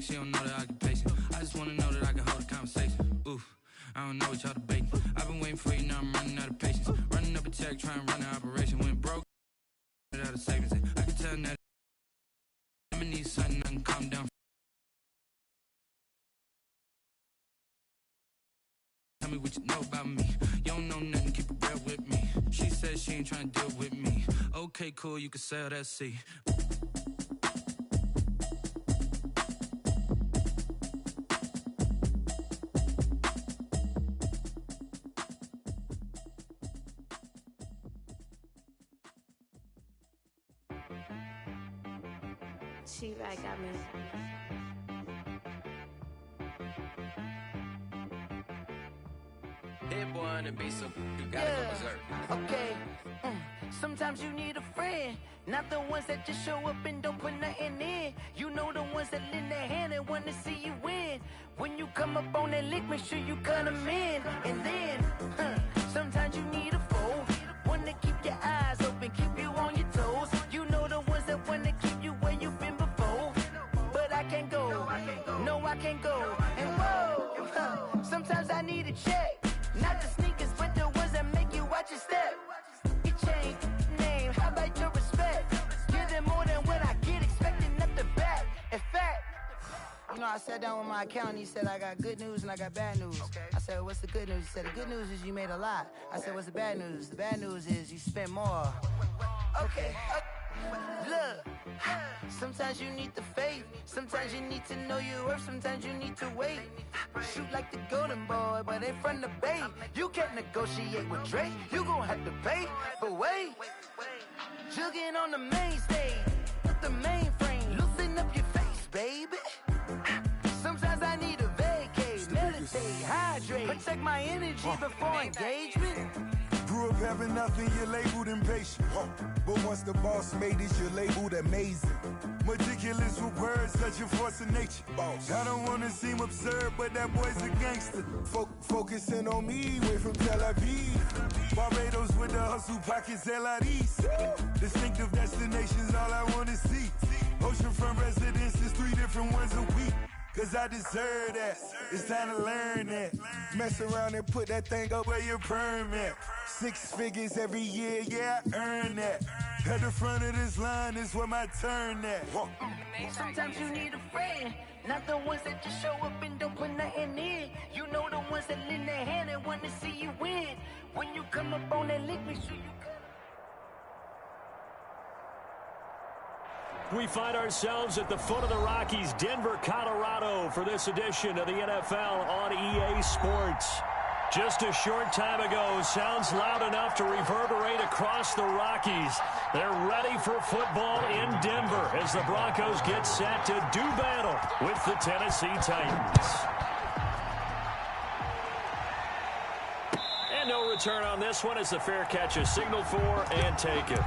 She don't know that I can pace it. I just wanna know that I can hold a conversation. Oof, I don't know what y'all debating. I've been waiting for you, now I'm running out of patience. Running up a check, trying to run an operation. Went broke, out of savings. I can tell that I need something I can calm down. Tell me what you know about me. You don't know nothing, keep it real with me. She said she ain't trying to deal with me. Okay, cool, you can sell that seat. She-Rag got me. Hit one and be so you gotta go berserk. Okay. Sometimes you need a friend, not the ones that just show up and don't put nothing in. You know the ones that lend their hand and want to see you win. When you come up on that lick, make sure you cut them in. And then, sometimes you need a foe, one to keep your eyes open, keep you on your toes. You know the ones that want to keep you where you've been before. But I can't go, no I can't go. And whoa, sometimes I need a check. Not the sneakers, but the ones that make you watch your step. Your chain, name, how about your respect? Give them more than what I get, expecting nothing back. In fact, you know, I sat down with my accountant, he said, I got good news and I got bad news. Okay. I said, what's the good news? He said, the good news is you made a lot. I said, what's the bad news? The bad news is you spent more. Okay. Look, sometimes you need the faith, sometimes you need to know your worth, sometimes you need to wait. Shoot like the golden boy, but they from the bay. You can't negotiate with Drake, you gon' have to pay. But wait, jugging on the main stage, with the mainframe, loosen up your face, baby. Sometimes I need a vacate, meditate, hydrate, protect my energy before engagement. Grew up having nothing, you're labeled impatient. But once the boss made it, you're labeled amazing. Meticulous with words, such a force of nature. I don't wanna seem absurd, but that boy's a gangster. Focusing on me, way from Tel Aviv. Barbados with the hustle pockets, LIDs. Distinctive destinations, all I wanna see. Oceanfront residences, 3 different ones a week. Cause I deserve that, it's time to learn that. Mess around and put that thing up where your permit. 6 figures every year, yeah, I earn that. At the front of this line is where my turn at. Sometimes you need a friend, not the ones that just show up and don't put nothing in. You know the ones that lend their hand and want to see you win. When you come up on that lick, make sure you cut. We find ourselves at the foot of the Rockies, Denver, Colorado, for this edition of the NFL on EA Sports. Just a short time ago, sounds loud enough to reverberate across the Rockies. They're ready for football in Denver as the Broncos get set to do battle with the Tennessee Titans. And no return on this one as the fair catch is signaled for and taken.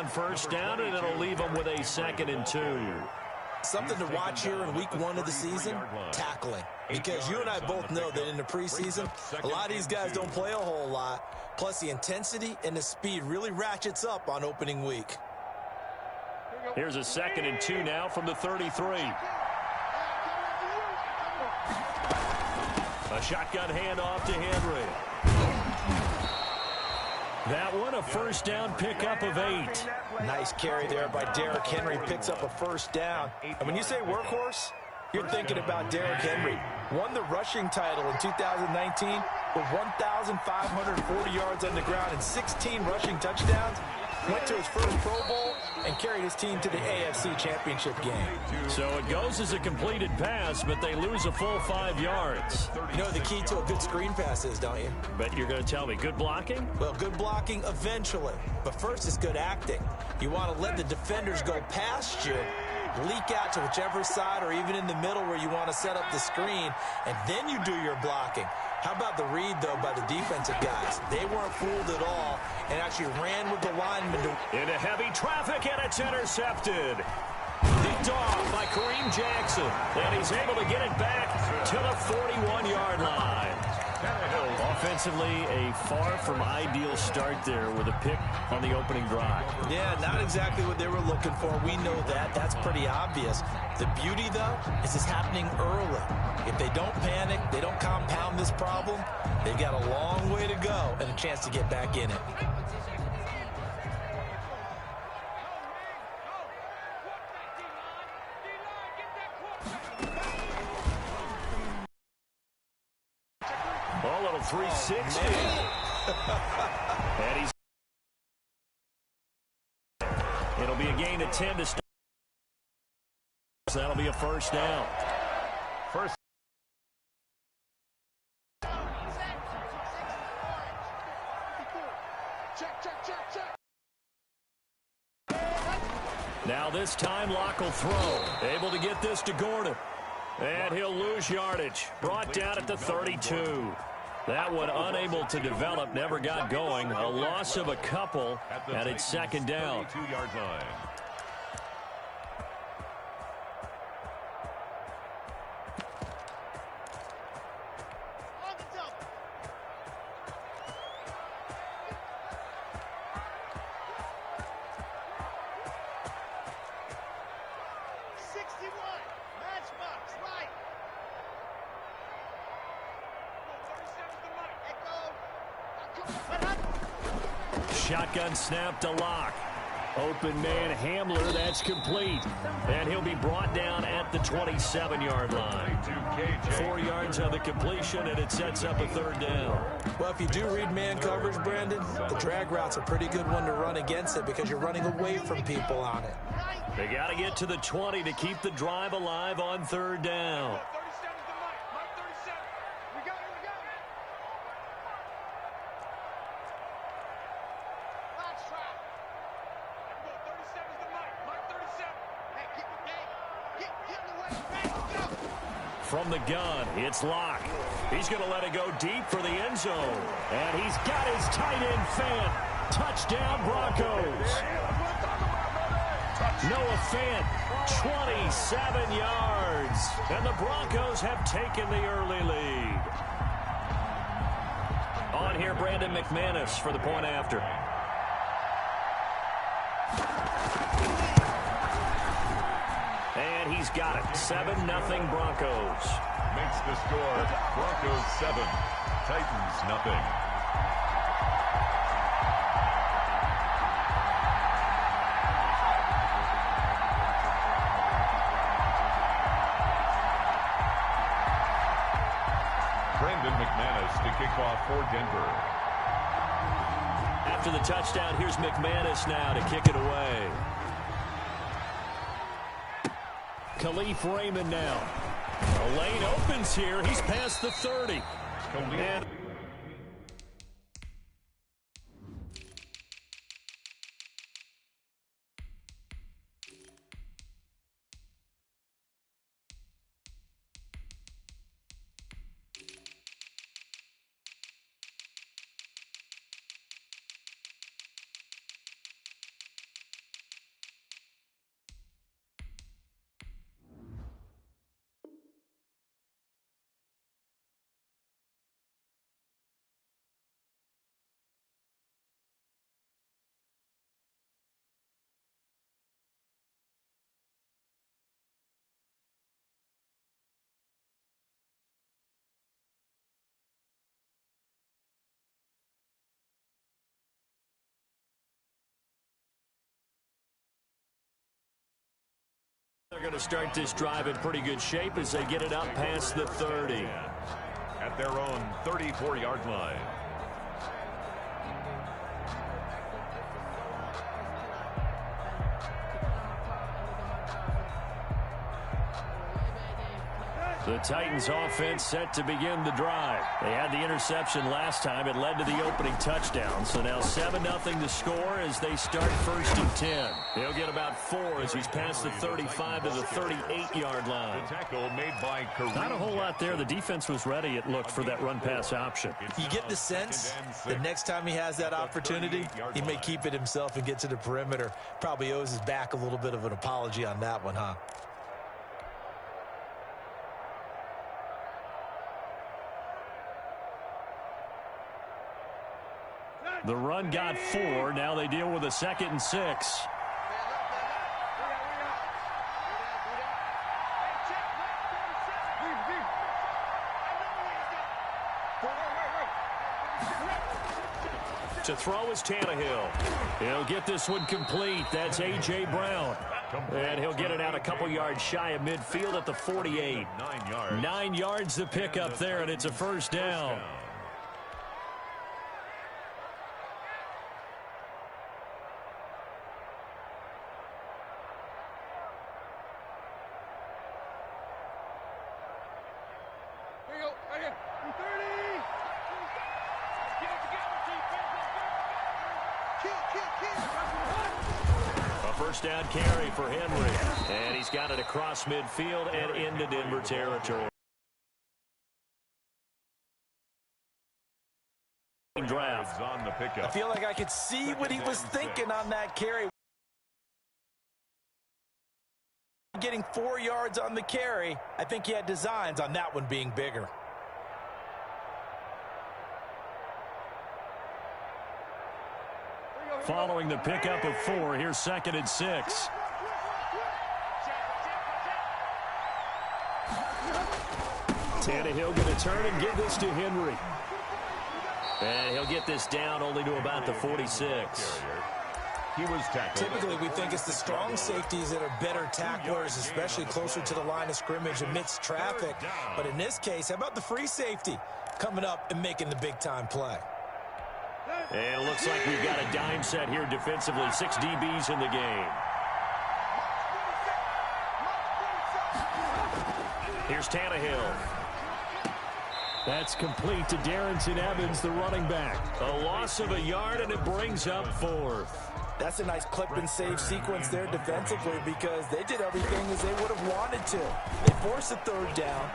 First down, and it'll leave them with a 2nd and 2. Something to watch here in week 1 of the season, tackling. Because you and I both know that in the preseason, a lot of these guys don't play a whole lot. Plus, the intensity and the speed really ratchets up on opening week. Here's a 2nd and 2 now from the 33. A shotgun handoff to Henry. That one, a first down pickup of 8. Nice carry there by Derrick Henry. Picks up a first down. And when you say workhorse, you're thinking about Derrick Henry. Won the rushing title in 2019 with 1,540 yards on the ground and 16 rushing touchdowns. Went to his first Pro Bowl and carried his team to the AFC Championship game. So it goes as a completed pass, but they lose a full 5 yards. You know what the key to a good screen pass is, don't you? But you're going to tell me, good blocking? Well, good blocking eventually. But first, it's good acting. You want to let the defenders go past you, leak out to whichever side or even in the middle where you want to set up the screen, and then you do your blocking. How about the read, though, by the defensive guys? They weren't fooled at all and actually ran with the linemen. Into heavy traffic, and it's intercepted. Picked off by Kareem Jackson, and he's able to get it back to the 41-yard line. Offensively, a far from ideal start there with a pick on the opening drive. Yeah, not exactly what they were looking for. We know that. That's pretty obvious. The beauty, though, is it's happening early. If they don't panic, they don't compound this problem, they've got a long way to go and a chance to get back in it. A little 360. And it'll be a gain of 10 to start. So that'll be a first down. First. Now this time Locke will throw. Able to get this to Gordon. And he'll lose yardage. Brought down at the 32. That one unable to develop, never got going. A loss of a couple, and it's second down. 2-yard line. Shotgun snap to Locke. Open man Hamler, that's complete. And he'll be brought down at the 27-yard line. 4 yards on the completion, and it sets up a third down. Well, if you do read man coverage, Brandon, the drag route's a pretty good one to run against it because you're running away from people on it. They got to get to the 20 to keep the drive alive on third down. From the gun, it's Locke. He's going to let it go deep for the end zone. And he's got his tight end Fant. Touchdown, Broncos. Noah Fant, 27 yards. And the Broncos have taken the early lead. On here, Brandon McManus for the point after. And he's got it. 7-0 Broncos. Makes the score Broncos 7, Titans 0. Brandon McManus to kick off for Denver. After the touchdown, here's McManus now to kick it away. Khalif Raymond now. A lane opens here. He's past the 30. And they're going to start this drive in pretty good shape as they get it up past the 30. At their own 34-yard line. The Titans offense set to begin the drive. They had the interception last time. It led to the opening touchdown. So now 7-0 to score as they start 1st and 10. They'll get about 4 as he's past the 35 to the 38-yard line. The tackle made by Kareem. Not a whole lot there. The defense was ready, it looked, for that run-pass option. You get the sense the next time he has that opportunity, he may keep it himself and get to the perimeter. Probably owes his back a little bit of an apology on that one, huh? The run got 4. Now they deal with a 2nd and 6. To throw is Tannehill. He'll get this one complete. That's A.J. Brown. And he'll get it out a couple yards shy of midfield at the 48. 9 yards. 9 yards to pick up there, and it's a first down. First down carry for Henry. And he's got it across midfield and into Denver territory. Draft. On the pickup. I feel like I could see what he was thinking on that carry. Getting 4 yards on the carry. I think he had designs on that one being bigger. Following the pickup of 4, here's 2nd and 6. Tannehill going to turn and give this to Henry. And he'll get this down only to about the 46. He was tackled. Typically, we think it's the strong safeties that are better tacklers, especially closer to the line of scrimmage amidst traffic. But in this case, how about the free safety coming up and making the big-time play? And it looks like we've got a dime set here defensively. 6 DBs in the game. Here's Tannehill. That's complete to Darrynton Evans, the running back. A loss of a yard, and it brings up 4th. That's a nice clip and save sequence there defensively because they did everything as they would have wanted to. They forced a 3rd down,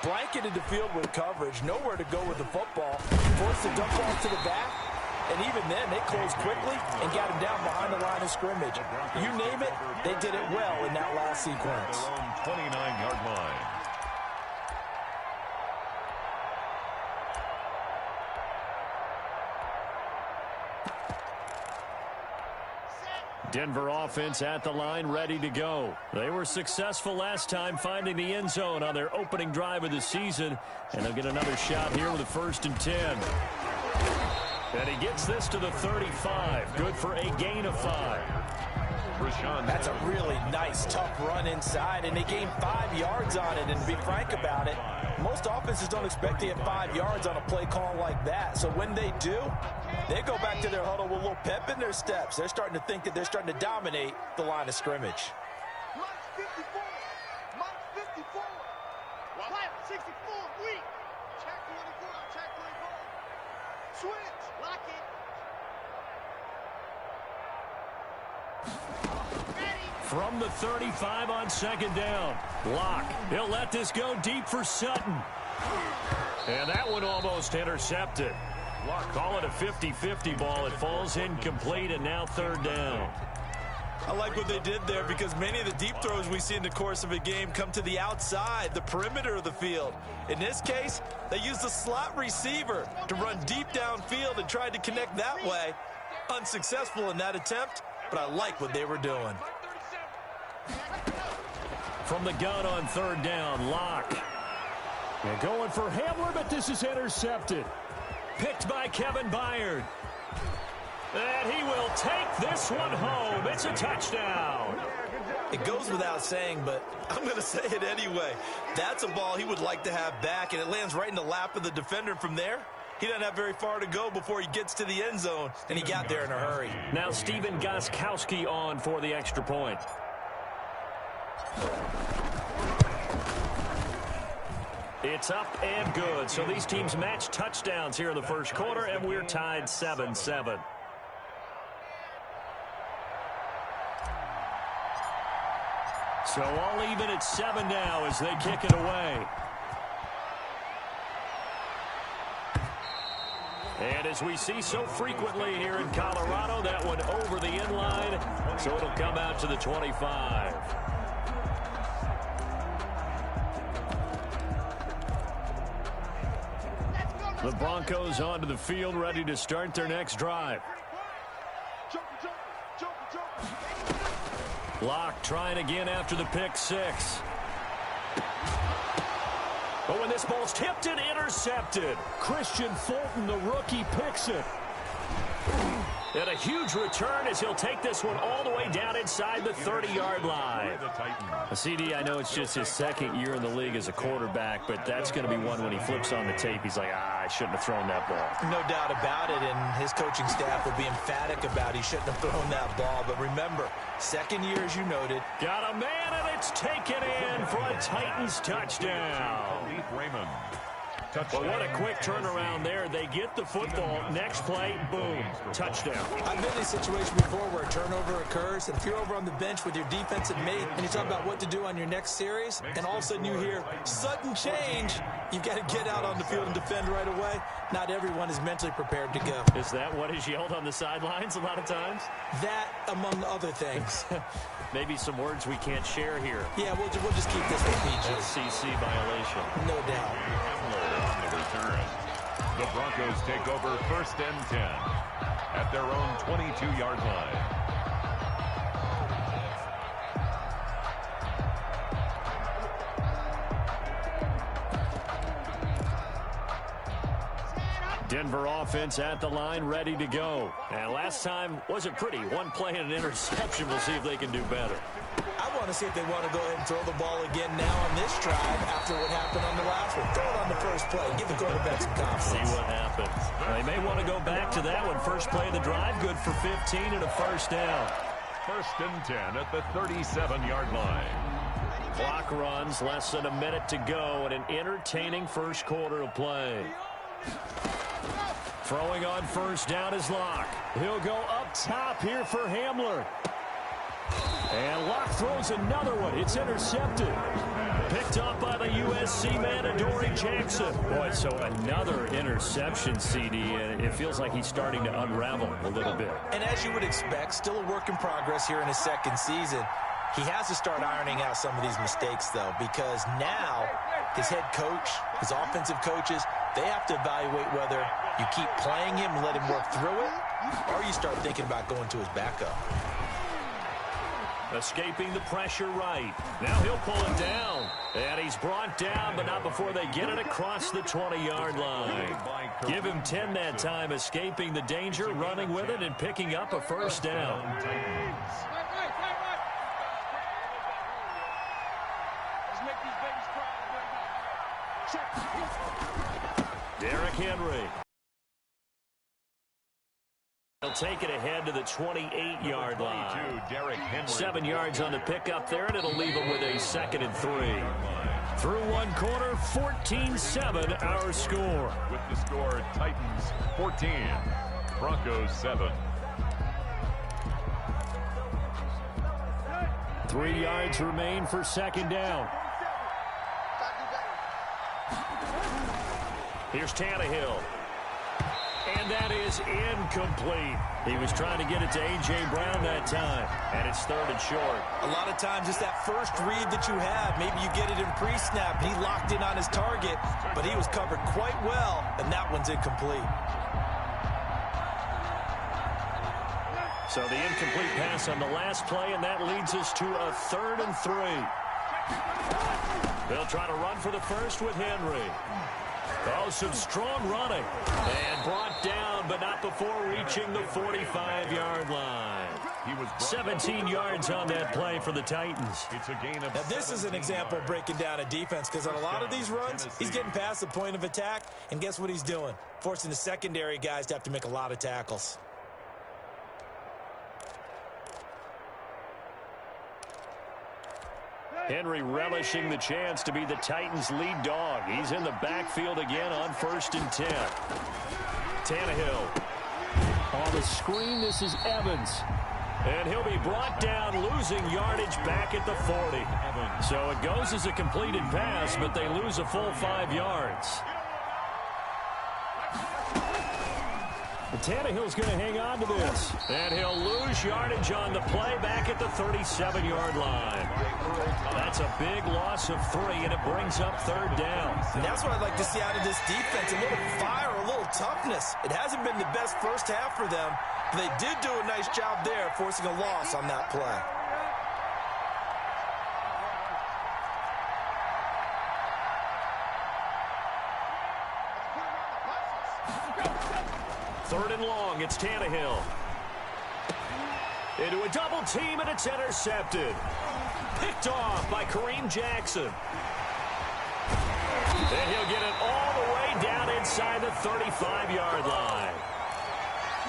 blanketed the field with coverage, nowhere to go with the football, forced the dump off to the back, and even then they closed quickly and got him down behind the line of scrimmage. You name it, they did it well in that last sequence. Their own 29-yard line. Denver offense at the line, ready to go. They were successful last time finding the end zone on their opening drive of the season, and they'll get another shot here with a 1st and 10. And he gets this to the 35. Good for a gain of 5. That's a really nice, tough run inside, and they gained 5 yards on it. And to be frank about it, most offenses don't expect to get 5 yards on a play call like that. So when they do, they go back to their huddle with a little pep in their steps. They're starting to think that they're starting to dominate the line of scrimmage. Mark 54. Mark 54. Flat 64. Weak. Check 24. Check 24. Switch. Lock it. From the 35 on 2nd down. Lock. He'll let this go deep for Sutton. And that one almost intercepted. Call it a 50-50 ball. It falls incomplete, and now 3rd down. I like what they did there because many of the deep throws we see in the course of a game come to the outside, the perimeter of the field. In this case, they used the slot receiver to run deep downfield and tried to connect that way. Unsuccessful in that attempt, but I like what they were doing. From the gun on 3rd down, Lock. They're going for Hamler, but this is intercepted. Picked by Kevin Byard. And he will take this one home. It's a touchdown. It goes without saying, but I'm going to say it anyway. That's a ball he would like to have back, and it lands right in the lap of the defender. From there, he doesn't have very far to go before he gets to the end zone, and he got there in a hurry. Now Stephen Gostkowski on for the extra point. It's up and good. So these teams match touchdowns here in the first quarter, and we're tied 7-7. So all even at 7 now as they kick it away. And as we see so frequently here in Colorado, that one over the end line, so it'll come out to the 25. The Broncos onto the field, ready to start their next drive. Locke trying again after the pick six. But when this ball's tipped and intercepted, Christian Fulton, the rookie, picks it. And a huge return as he'll take this one all the way down inside the 30-yard line. CD, I know it's just his second year in the league as a quarterback, but that's going to be one when he flips on the tape. He's like, I shouldn't have thrown that ball. No doubt about it, and his coaching staff will be emphatic about he shouldn't have thrown that ball. But remember, second year, as you noted. Got a man, and it's taken in for a Titans touchdown. Raymond. But what a quick turnaround there. They get the football. Next play, boom, touchdown. I've been in a situation before where a turnover occurs, and if you're over on the bench with your defensive mate and you talk about what to do on your next series, and all of a sudden you hear sudden change, you've got to get out on the field and defend right away. Not everyone is mentally prepared to go. Is that what is yelled on the sidelines a lot of times? That, among other things. Maybe some words we can't share here. Yeah, we'll just keep this with PG. FCC violation. No doubt. On the return. The Broncos take over 1st and 10 at their own 22-yard line. Denver offense at the line, ready to go. And last time wasn't pretty. One play and an interception. We'll see if they can do better. I want to see if they want to go ahead and throw the ball again now on this drive after what happened on the last one. Throw it on the first play. Give the quarterback some confidence. See what happens. They may want to go back to that one. First play of the drive, good for 15 and a first down. 1st and 10 at the 37-yard line. Clock runs, less than a minute to go, and an entertaining first quarter of play. Throwing on first down is Locke. He'll go up top here for Hamler. And Locke throws another one. It's intercepted. Picked up by the USC man, Adoree Jackson. Boy, so another interception, CD, and it feels like he's starting to unravel a little bit. And as you would expect, still a work in progress here in his second season. He has to start ironing out some of these mistakes, though, because now his head coach, his offensive coaches, they have to evaluate whether you keep playing him and let him work through it, or you start thinking about going to his backup. Escaping the pressure right. Now he'll pull it down. And he's brought down, but not before they get it across the 20-yard line. Give him 10 that time, escaping the danger, running with it, and picking up a first down. Derrick Henry. He'll take it ahead to the 28-yard line. 7 yards on the pickup there, and it'll leave him with a 2nd and 3. Through one quarter, 14-7 our score. With the score, Titans 14, Broncos 7. 3 yards remain for second down. Here's Tannehill. And that is incomplete. He was trying to get it to A.J. Brown that time, and it's 3rd and short. A lot of times it's that first read that you have. Maybe you get it in pre-snap. He locked in on his target, but he was covered quite well, and that one's incomplete. So the incomplete pass on the last play, and that leads us to a 3rd and 3. They'll try to run for the first with Henry. Oh, some strong running. And brought down, but not before reaching the 45-yard line. 17 yards on that play for the Titans. It's a gain of now, this is an example of breaking down a defense, because on a lot of these runs, he's getting past the point of attack, and guess what he's doing? Forcing the secondary guys to have to make a lot of tackles. Henry relishing the chance to be the Titans' lead dog. He's in the backfield again on 1st and 10. Tannehill. On the screen, this is Evans. And he'll be brought down, losing yardage back at the 40. So it goes as a completed pass, but they lose a full 5 yards. Tannehill's going to hang on to this. And he'll lose yardage on the play back at the 37-yard line. That's a big loss of 3, and it brings up 3rd down. And that's what I'd like to see out of this defense, a little fire, a little toughness. It hasn't been the best first half for them, but they did do a nice job there forcing a loss on that play. Third and long, it's Tannehill. Into a double team, and it's intercepted. Picked off by Kareem Jackson. And he'll get it all the way down inside the 35-yard line.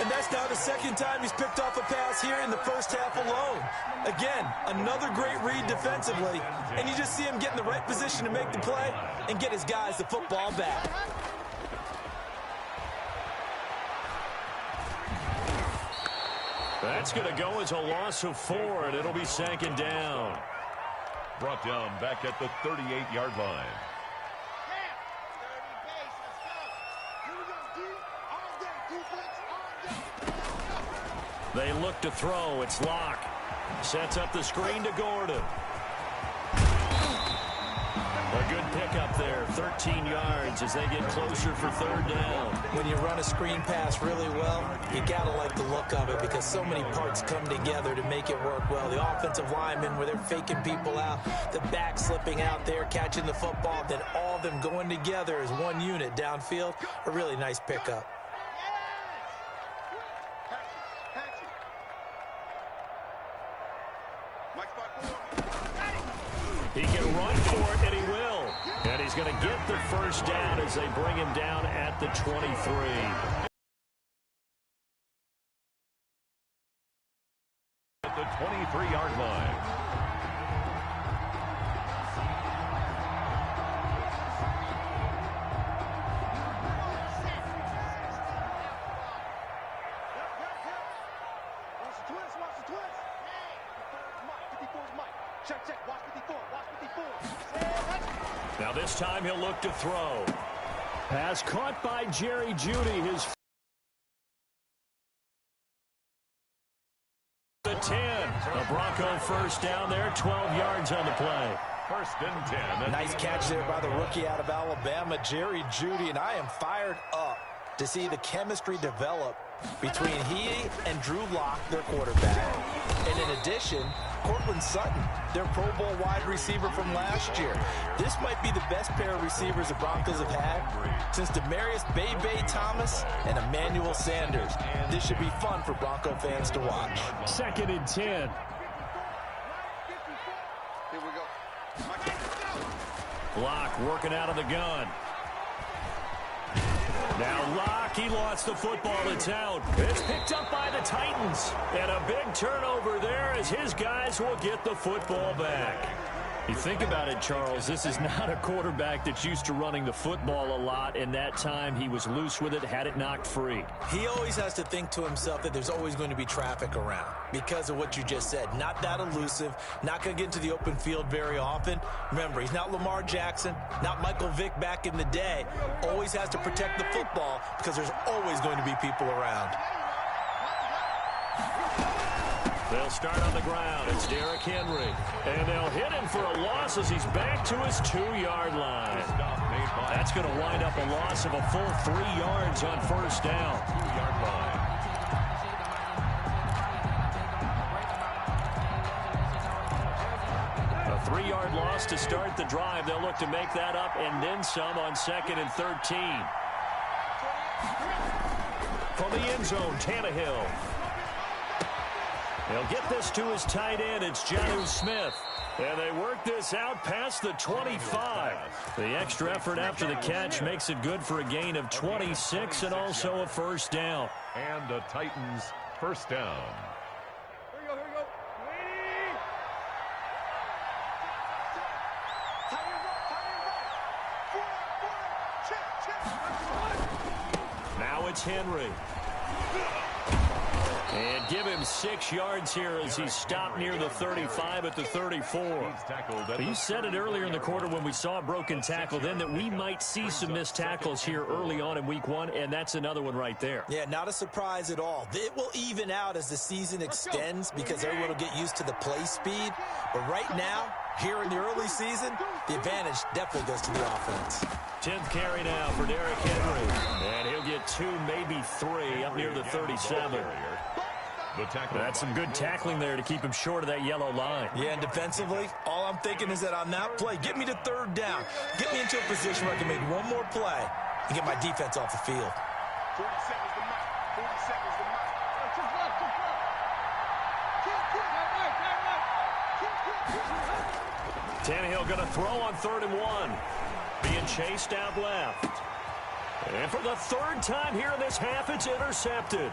And that's now the second time he's picked off a pass here in the first half alone. Again, another great read defensively, and you just see him get in the right position to make the play and get his guys the football back. That's going to go as a loss of 4, and it'll be 2nd down. Brought down back at the 38-yard line. They look to throw. It's Locke. Sets up the screen to Gordon. A good pickup there, 13 yards as they get closer for 3rd down. When you run a screen pass really well, you got to like the look of it because so many parts come together to make it work well. The offensive linemen, where they're faking people out, the back slipping out there, catching the football, then all of them going together as one unit downfield. A really nice pickup. He can run for it, and he will. And he's going to get the 1st down as they bring him down at the 23. At the 23-yard line. Now this time he'll look to throw. Pass caught by Jerry Jeudy. His the 10. A Bronco 1st down there, 12 yards on the play. 1st and 10. Nice catch there by the rookie out of Alabama, Jerry Jeudy, and I am fired up to see the chemistry develop between he and Drew Lock, their quarterback. And in addition, Cortland Sutton, their Pro Bowl wide receiver from last year. This might be the best pair of receivers the Broncos have had since Demaryius Bebe Thomas and Emmanuel Sanders. This should be fun for Bronco fans to watch. 2nd and 10. Here we go. Locke working out of the gun. Now Locke, he lost the football. It's out. It's picked up by the Titans. And a big turnover there as his guys will get the football back. You think about it, Charles, this is not a quarterback that's used to running the football a lot, and that time he was loose with it, had it knocked free. He always has to think to himself that there's always going to be traffic around because of what you just said. Not that elusive, not going to get into the open field very often. Remember, he's not Lamar Jackson, not Michael Vick back in the day. Always has to protect the football because there's always going to be people around. They'll start on the ground. It's Derrick Henry. And they'll hit him for a loss as he's back to his 2-yard line. That's going to wind up a loss of a full 3 yards on 1st down. 2-yard line. A 3-yard loss to start the drive. They'll look to make that up and then some on 2nd and 13. From the end zone, Tannehill. He'll get this to his tight end. It's Jonnu Smith. And they work this out past the 25. The extra effort after the catch makes it good for a gain of 26 and also a 1st down. And the Titans 1st down. Here we go, here we go. Now it's Henry. And give him 6 yards here as he stopped near the 35 at the 34. You said it earlier in the quarter when we saw a broken tackle then that we might see some missed tackles here early on in week 1, and that's another one right there. Yeah, not a surprise at all. It will even out as the season extends because everyone will get used to the play speed. But right now, here in the early season, the advantage definitely goes to the offense. 10th carry now for Derrick Henry. And he'll get 2, maybe 3 up near the 37. That's some good tackling there to keep him short of that yellow line. Yeah, and defensively, all I'm thinking is that on that play, get me to 3rd down. Get me into a position where I can make one more play and get my defense off the field. 40 seconds to mark. 40 seconds to mark. Tannehill going to throw on 3rd and 1. Being chased out left. And for the 3rd time here in this half, it's intercepted.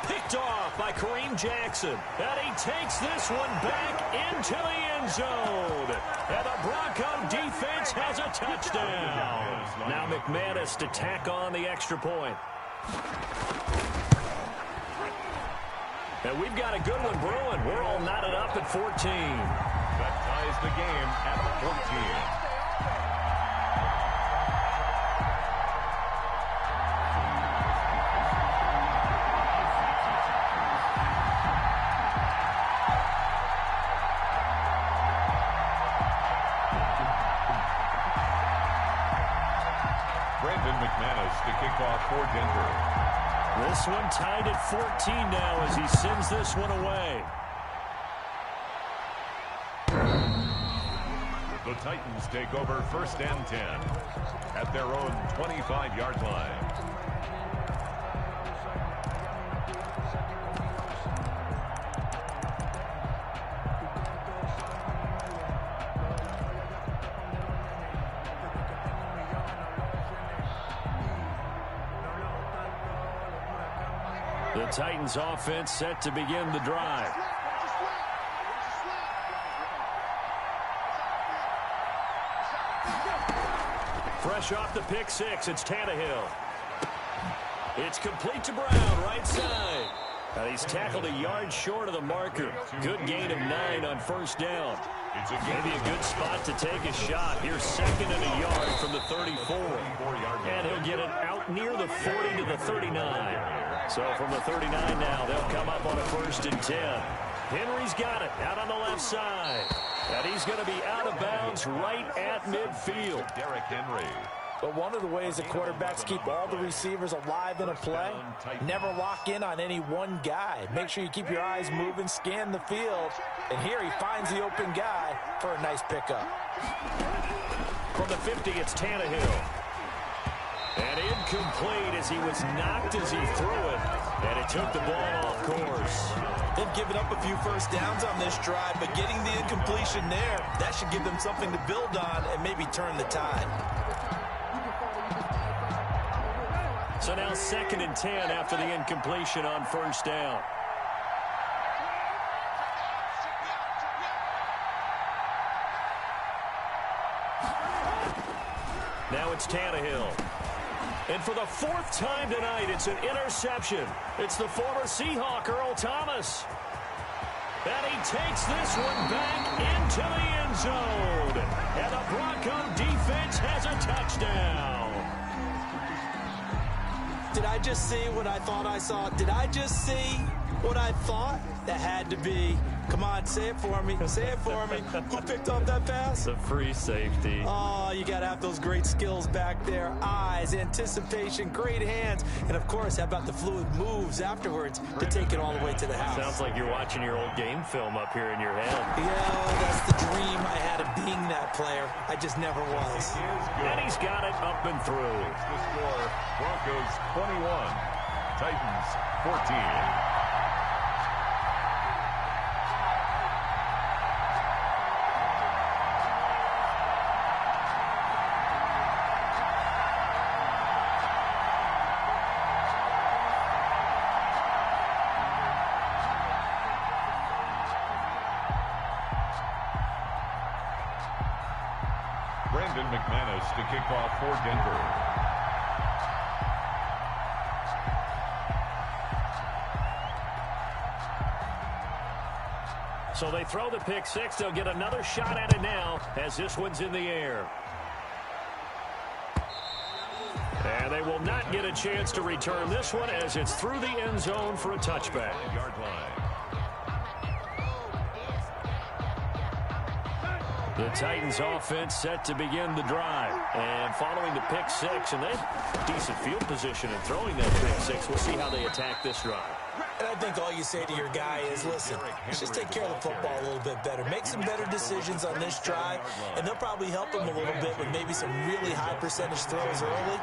Picked off by Kareem Jackson. And he takes this one back into the end zone. And the Bronco defense has a touchdown. Now McManus to tack on the extra point. And we've got a good one brewing. We're all knotted up at 14. That ties the game at 14. McManus to kick off for Denver. This one tied at 14 now as he sends this one away. The Titans take over 1st and 10 at their own 25-yard line. The Titans offense set to begin the drive. Fresh off the pick 6, it's Tannehill. It's complete to Brown, right side. Now he's tackled a yard short of the marker. Good gain of 9 on 1st down. Maybe a good spot to take a shot. Here's 2nd and a yard from the 34. And he'll get it out near the 40 to the 39. So from the 39 now, they'll come up on a 1st and 10. Henry's got it out on the left side. And he's going to be out of bounds right at midfield. Derrick Henry. But one of the ways that quarterbacks keep all the receivers alive in a play, never lock in on any one guy. Make sure you keep your eyes moving, scan the field. And here he finds the open guy for a nice pickup. From the 50, it's Tannehill. And incomplete as he was knocked as he threw it. And it took the ball off course. They've given up a few 1st downs on this drive, but getting the incompletion there, that should give them something to build on and maybe turn the tide. So now 2nd and 10 after the incompletion on 1st down. Now it's Tannehill. And for the 4th time tonight, it's an interception. It's the former Seahawk, Earl Thomas. And he takes this one back into the end zone. And the Bronco defense has a touchdown. Did I just see what I thought I saw? Did I just see what I thought? That had to be. Come on, say it for me. Say it for me. Who picked up that pass? The free safety. Oh, you got to have those great skills back there. Eyes, anticipation, great hands. And, of course, how about the fluid moves afterwards to take it all the way to the house? Sounds like you're watching your old game film up here in your head. Yeah, that's the dream I had of being that player. I just never was. And he's got it up and through. The score, Broncos 21, Titans 14. McManus to kick off for Denver. So they throw the pick six. They'll get another shot at it now as this one's in the air. And they will not get a chance to return this one as it's through the end zone for a touchback. Yard line. The Titans offense set to begin the drive. And following the pick six, and they have decent field position in throwing that pick six. We'll see how they attack this drive. And I think all you say to your guy is, listen, just take care of the football a little bit better. Make some better decisions on this drive, and they'll probably help him a little bit with maybe some really high percentage throws early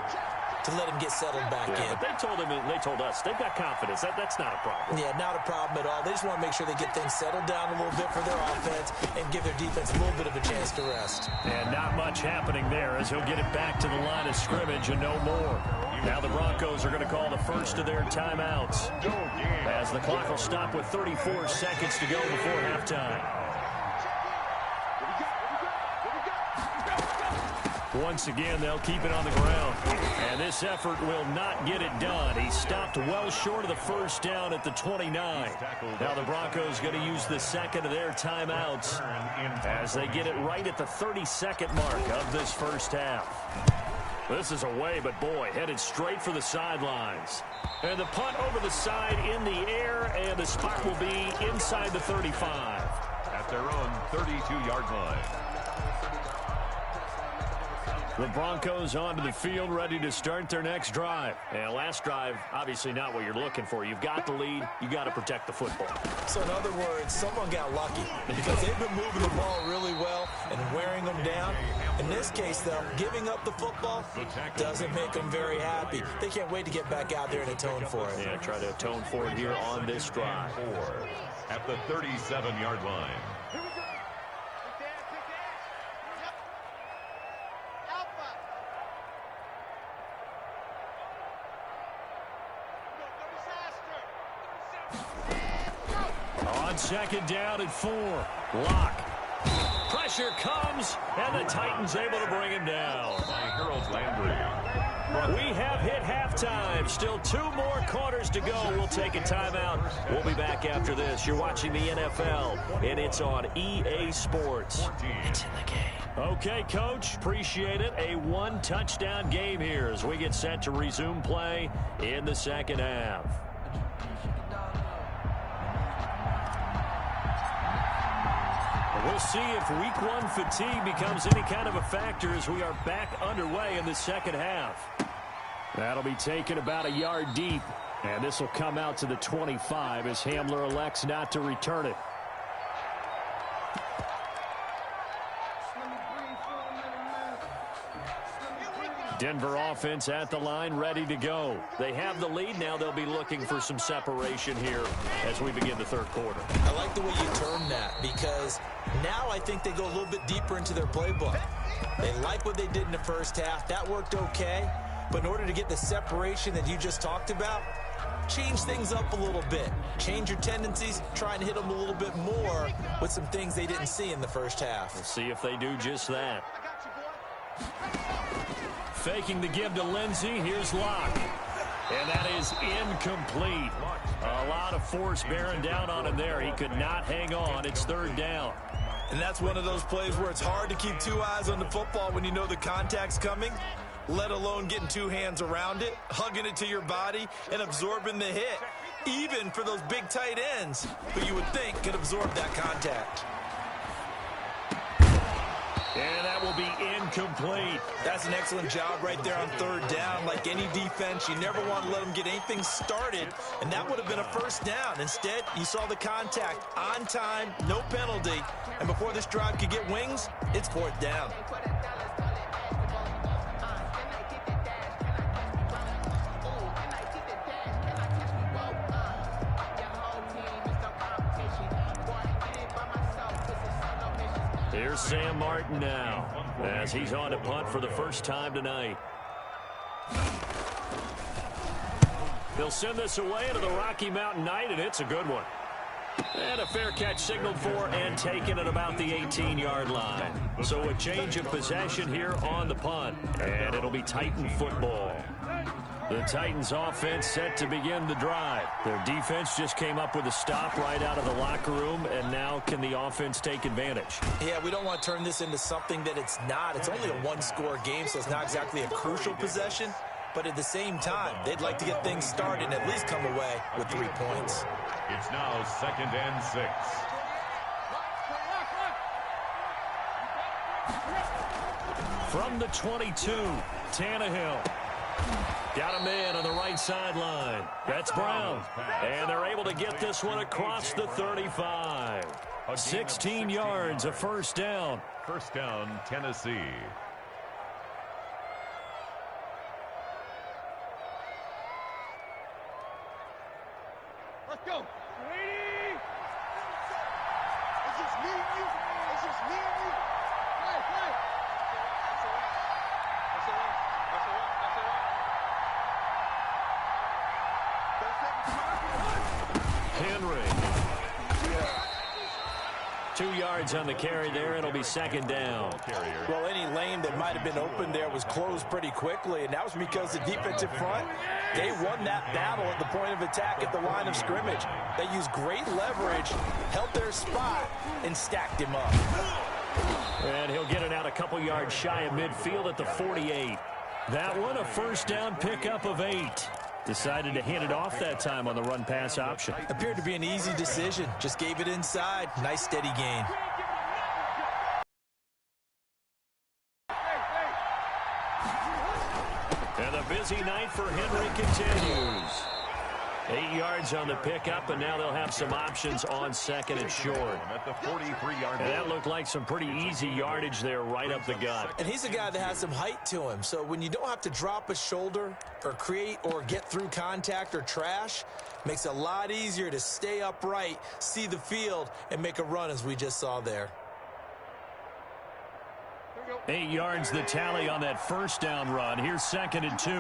to let him get settled back in. But they told him, and they told us, they've got confidence. That's not a problem. Yeah, not a problem at all. They just want to make sure they get things settled down a little bit for their offense and give their defense a little bit of a chance to rest. And not much happening there as he'll get it back to the line of scrimmage and no more. Now the Broncos are going to call the first of their timeouts as the clock will stop with 34 seconds to go before halftime. Once again, they'll keep it on the ground. And this effort will not get it done. He stopped well short of the first down at the 29. Now the Broncos going to use the second of their timeouts as they get it right at the 30-second mark of this first half. This is away, but boy, headed straight for the sidelines. And the punt over the side in the air, and the spot will be inside the 35. At their own 32-yard line. The Broncos onto the field, ready to start their next drive. And last drive, obviously not what you're looking for. You've got the lead. You got to protect the football. So in other words, someone got lucky because they've been moving the ball really well and wearing them down. In this case, though, giving up the football doesn't make them very happy. They can't wait to get back out there and atone for it. Yeah, try to atone for it here on this drive. At the 37-yard line. On second down at 4. Lock. Pressure comes, and the Titans able to bring him down. By Harold Landry. We have hit halftime. Still 2 more quarters to go. We'll take a timeout. We'll be back after this. You're watching the NFL, and it's on EA Sports. It's in the game. Okay, Coach, appreciate it. A 1-touchdown game here as we get set to resume play in the second half. We'll see if week 1 fatigue becomes any kind of a factor as we are back underway in the second half. That'll be taken about a yard deep, and this will come out to the 25 as Hamler elects not to return it. Denver offense at the line, ready to go. They have the lead. Now they'll be looking for some separation here as we begin the third quarter. I like the way you term that because now I think they go a little bit deeper into their playbook. They like what they did in the first half. That worked okay. But in order to get the separation that you just talked about, change things up a little bit. Change your tendencies. Try and hit them a little bit more with some things they didn't see in the first half. We'll see if they do just that. Faking the give to Lindsey. Here's Locke. And that is incomplete. A lot of force bearing down on him there. He could not hang on. It's third down. And that's one of those plays where it's hard to keep 2 eyes on the football when you know the contact's coming, let alone getting 2 hands around it, hugging it to your body, and absorbing the hit, even for those big tight ends who you would think could absorb that contact. And that will be incomplete. That's an excellent job right there on third down. Like any defense, you never want to let them get anything started, and that would have been a first down. Instead, you saw the contact on time, no penalty, and before this drive could get wings, it's fourth down. Here's Sam Martin now as he's on to punt for the first time tonight. They'll send this away into the Rocky Mountain Night, and it's a good one. And a fair catch signaled for and taken at about the 18-yard line. So a change of possession here on the punt, and it'll be Titan football. The Titans offense set to begin the drive. Their defense just came up with a stop right out of the locker room, and now can the offense take advantage? Yeah, we don't want to turn this into something that it's not. It's only a one-score game, so it's not exactly a crucial possession. But at the same time, they'd like to get things started and at least come away with 3 points. It's now 2nd and 6. From the 22, Tannehill. Got him in on the right sideline. That's Brown. And they're able to get this one across the 35. 16 yards, a first down. First down, Tennessee. Let's go. Ready? It's just me and you. It's just me and you. Play, play. That's all right. That's all right. That's all right. That's all right. Henry. 2 yards on the carry there. It'll be second down. Well, any lane that might have been open there was closed pretty quickly, and that was because the defensive front, they won that battle at the point of attack at the line of scrimmage. They used great leverage, held their spot, and stacked him up. And he'll get it out a couple yards shy of midfield at the 48. That one, a first down pickup of 8. Decided to hand it off that time on the run-pass option. Appeared to be an easy decision. Just gave it inside. Nice, steady gain. And the busy night for Henry continues. 8 yards on the pickup, and now they'll have some options on second and short. At the 43-yard line. And that looked like some pretty easy yardage there right up the gut. And he's a guy that has some height to him, so when you don't have to drop a shoulder or create or get through contact or trash, makes it a lot easier to stay upright, see the field, and make a run as we just saw there. 8 yards the tally on that first down run. Here's second and 2.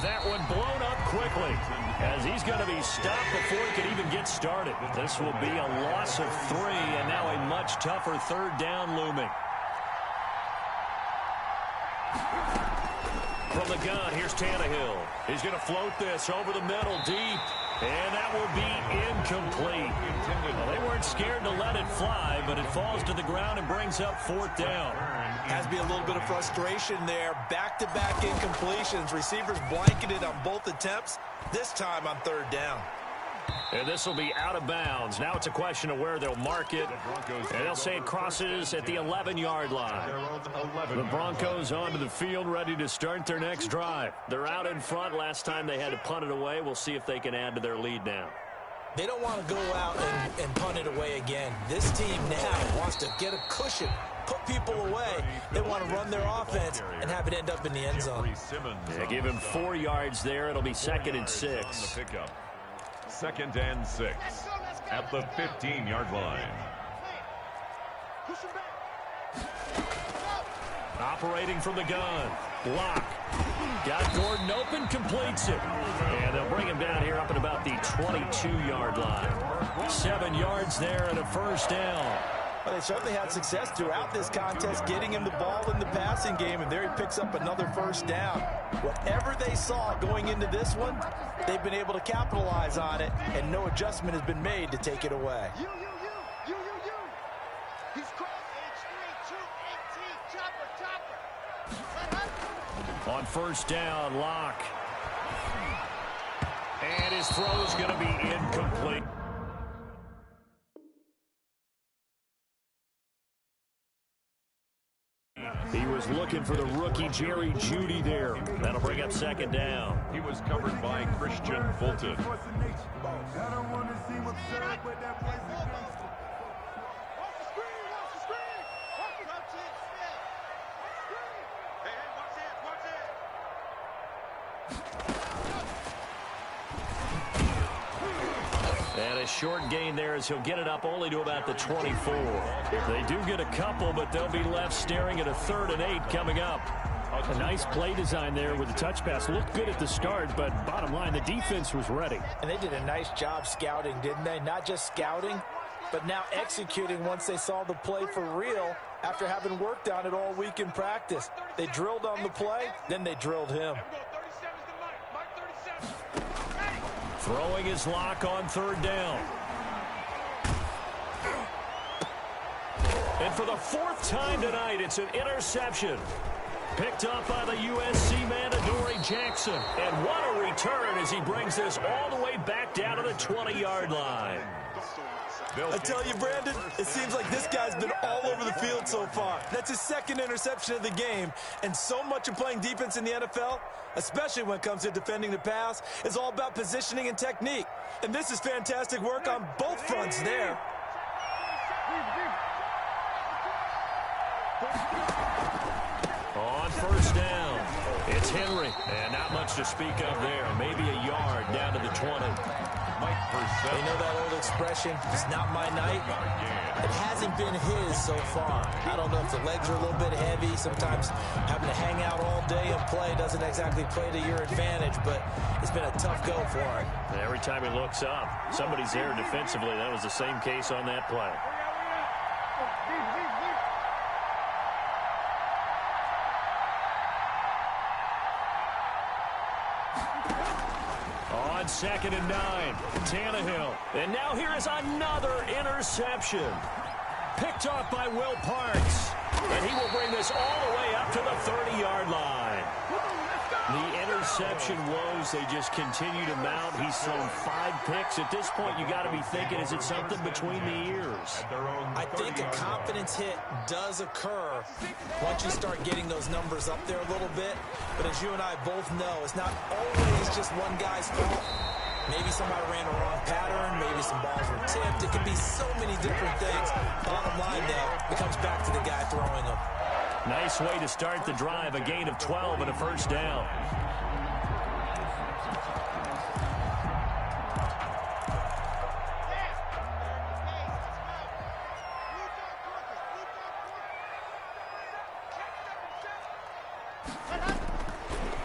That one blown up quickly as he's going to be stopped before he can even get started. This will be a loss of 3, and now a much tougher third down looming. From the gun, here's Tannehill. He's going to float this over the middle deep, and that will be incomplete. Well, they weren't scared to let it fly, but it falls to the ground and brings up 4th down. Has to be a little bit of frustration there. Back-to-back incompletions. Receivers blanketed on both attempts, this time on 3rd down. And this will be out of bounds. Now it's a question of where they'll mark it. And they'll say it crosses at the 11-yard line. The Broncos onto the field, ready to start their next drive. They're out in front. Last time they had to punt it away. We'll see if they can add to their lead now. They don't want to go out and punt it away again. This team now wants to get a cushion, put people away. They want to run their offense and have it end up in the end zone. Yeah, give him 4 yards there. It'll be second and 6. 2nd and 6 at the 15-yard line. Operating from the gun. Block. Got Gordon open, completes it. And they'll bring him down here up at about the 22-yard line. 7 yards there and a first down. Well, they certainly had success throughout this contest getting him the ball in the passing game, and there he picks up another first down. Whatever they saw going into this one, they've been able to capitalize on it, and no adjustment has been made to take it away. He's crossed H3, 218, chopper. On first down, Locke. And his throw is going to be incomplete. He was looking for the rookie Jerry Jeudy there. That'll bring up second down. He was covered by Christian Fulton. And a short gain there as he'll get it up only to about the 24. They do get a couple, but they'll be left staring at a 3rd and 8 coming up. A nice play design there with the touch pass. Looked good at the start, but bottom line, the defense was ready. And they did a nice job scouting, didn't they? Not just scouting, but now executing once they saw the play for real after having worked on it all week in practice. They drilled on the play, then they drilled him. Throwing his lock on third down. And for the fourth time tonight, it's an interception. Picked up by the USC man, Adoree Jackson. And what a return as he brings this all the way back down to the 20-yard line. I tell you, Brandon, it seems like this guy's been all over the field so far. That's his second interception of the game. And so much of playing defense in the NFL, especially when it comes to defending the pass, is all about positioning and technique. And this is fantastic work on both fronts there. On first down, it's Henry. And not much to speak of there. Maybe a yard down to the 20. You know that old expression, it's not my night? It hasn't been his so far. I don't know if the legs are a little bit heavy. Sometimes having to hang out all day and play doesn't exactly play to your advantage, but it's been a tough go for him. And every time he looks up, somebody's there defensively. That was the same case on that play. On 2nd and 9, Tannehill. And now here is another interception. Picked off by Will Parks. And he will bring this all the way up to the 30-yard line. The interception woes, they just continue to mount. He's thrown 5 picks. At this point, you got to be thinking, is it something between the ears? I think a confidence hit does occur once you start getting those numbers up there a little bit. But as you and I both know, it's not always just one guy's fault. Maybe somebody ran a wrong pattern. Maybe some balls were tipped. It could be so many different things. Bottom line, though, it comes back to the guy throwing them. Nice way to start the drive. A gain of 12 and a first down.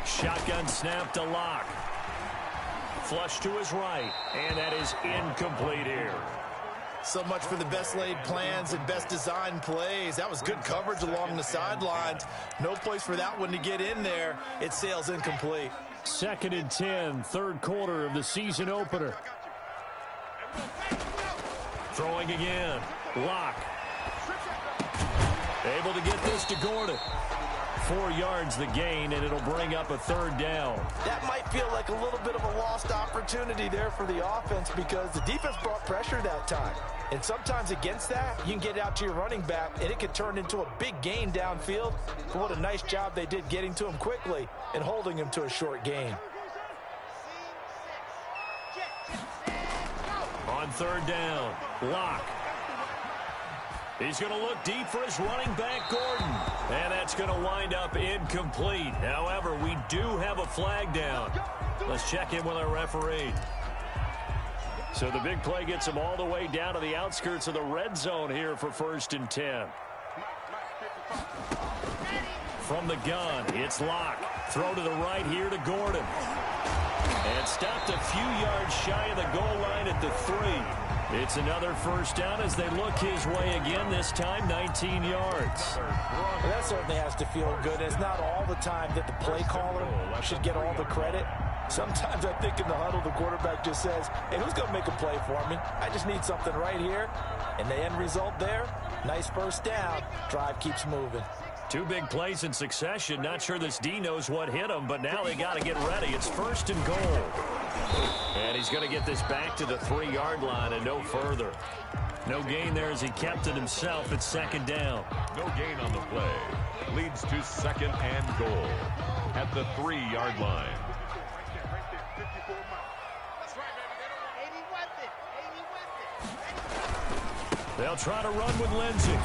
Shotgun snap to Locke. Flush to his right, and that is incomplete here. So much for the best laid plans and best designed plays. That was good coverage along the sidelines. No place for that one to get in there. It sails incomplete. 2nd and 10, third quarter of the season opener. Throwing again. Locke. Able to get this to Gordon. 4 yards the gain, and it'll bring up a third down. That might feel like a little bit of a lost opportunity there for the offense because the defense brought pressure that time. And sometimes against that, you can get out to your running back, and it could turn into a big gain downfield. But what a nice job they did getting to him quickly and holding him to a short gain. On third down, Locke. He's going to look deep for his running back, Gordon. And that's going to wind up incomplete. However, we do have a flag down. Let's check in with our referee. So the big play gets him all the way down to the outskirts of the red zone here for 1st and 10. From the gun, it's Locke. Throw to the right here to Gordon. And stopped a few yards shy of the goal line at the 3. It's another first down as they look his way again, this time 19 yards. Well, that certainly has to feel good. It's not all the time that the play caller should get all the credit. Sometimes I think in the huddle, the quarterback just says, hey, who's going to make a play for me? I just need something right here. And the end result there, nice first down. Drive keeps moving. 2 big plays in succession. Not sure this D knows what hit him, but now they got to get ready. It's 1st and goal. And he's going to get this back to the 3-yard line and no further. No gain there as he kept it himself at 2nd down. No gain on the play. Leads to 2nd and goal at the 3-yard line. They'll try to run with Lindsey.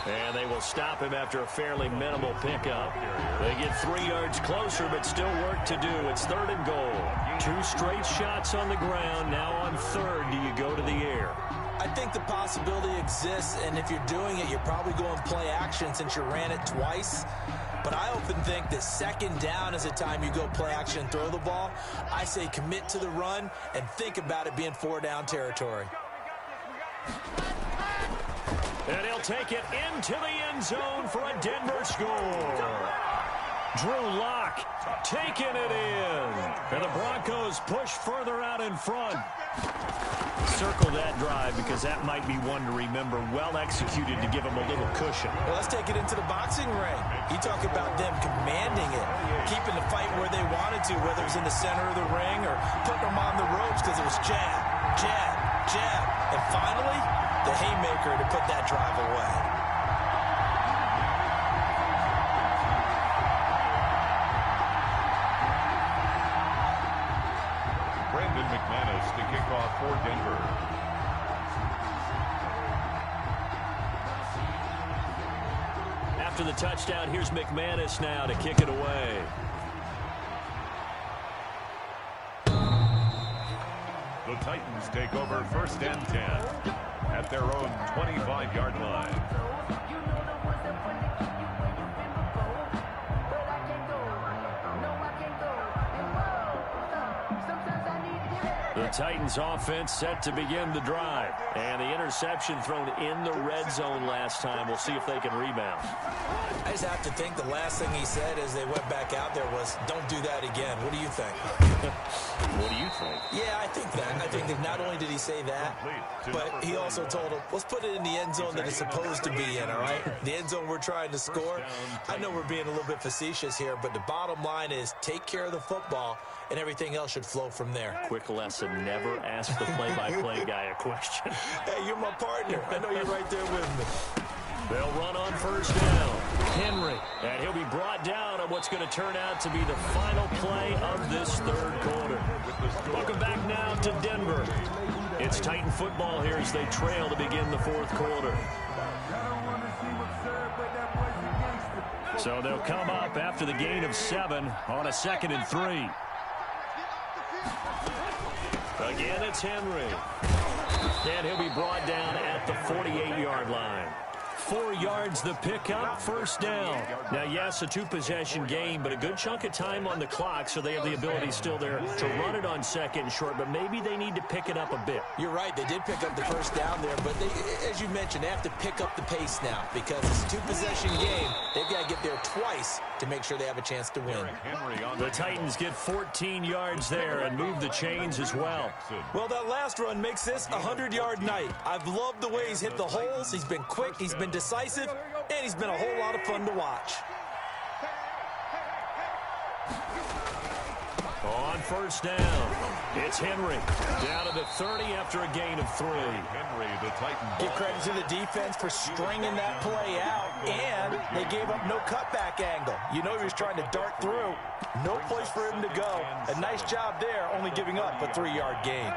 And they will stop him after a fairly minimal pickup. They get 3 yards closer, but still work to do. It's 3rd and goal. 2 straight shots on the ground. Now on 3rd, do you go to the air? I think the possibility exists, and if you're doing it, you're probably going play action since you ran it twice. But I often think that 2nd down is the time you go play action and throw the ball. I say commit to the run and think about it being 4-down territory. And he'll take it into the end zone for a Denver score. Drew Lock taking it in. And the Broncos push further out in front. Circle that drive because that might be one to remember. Well executed to give them a little cushion. Well, let's take it into the boxing ring. You talk about them commanding it, keeping the fight where they wanted to, whether it was in the center of the ring or putting them on the ropes because it was jab, jab, jab. And finally, the haymaker to put that drive away. Brandon McManus to kick off for Denver. After the touchdown, here's McManus now to kick it away. The Titans take over 1st and 10 at their own 25-yard line. The Titans offense set to begin the drive. And the interception thrown in the red zone last time. We'll see if they can rebound. I just have to think the last thing he said as they went back out there was, don't do that again. What do you think? What do you think? Yeah, I think that. I think that not only did he say that, but he also told him, let's put it in the end zone that it's supposed to be in, all right? The end zone we're trying to score. I know we're being a little bit facetious here, but the bottom line is take care of the football, and everything else should flow from there. Quick lesson, never ask the play-by-play guy a question. Hey, you're my partner. I know you're right there with me. They'll run on 1st down. Henry. And he'll be brought down on what's going to turn out to be the final play of this 3rd quarter. Welcome back now to Denver. It's Titan football here as they trail to begin the 4th quarter. So they'll come up after the gain of 7 on a 2nd and 3. Again, it's Henry. And he'll be brought down at the 48-yard line. 4 yards the pickup, 1st down. Now, yes, a 2-possession game, but a good chunk of time on the clock, so they have the ability still there to run it on 2nd and short, but maybe they need to pick it up a bit. You're right. They did pick up the 1st down there, but they, as you mentioned, they have to pick up the pace now because it's a 2-possession game. They've got to get there twice to make sure they have a chance to win. The Titans get 14 yards there and move the chains as well. Well, that last run makes this a 100-yard night. I've loved the way he's hit the holes. He's been quick. He's been decisive, and he's been a whole lot of fun to watch. On 1st down, it's Henry. Down to the 30 after a gain of 3. Henry, the Titan. Give credit to the defense for stringing that play out, and they gave up no cutback angle. You know he was trying to dart through. No place for him to go. A nice job there, only giving up a 3-yard gain.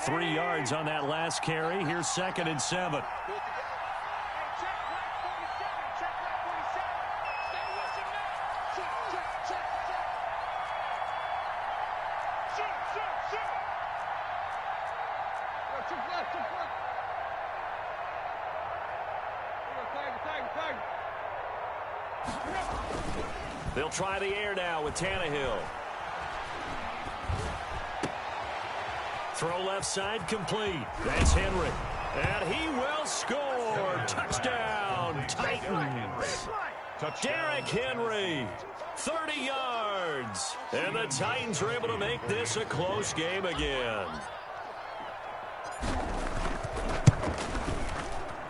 3 yards on that last carry. Here's 2nd and 7. They'll try the air now with Tannehill. Throw left side complete. That's Henry. And he will score. Touchdown, Titans. Derrick Henry, 30 yards. And the Titans are able to make this a close game again.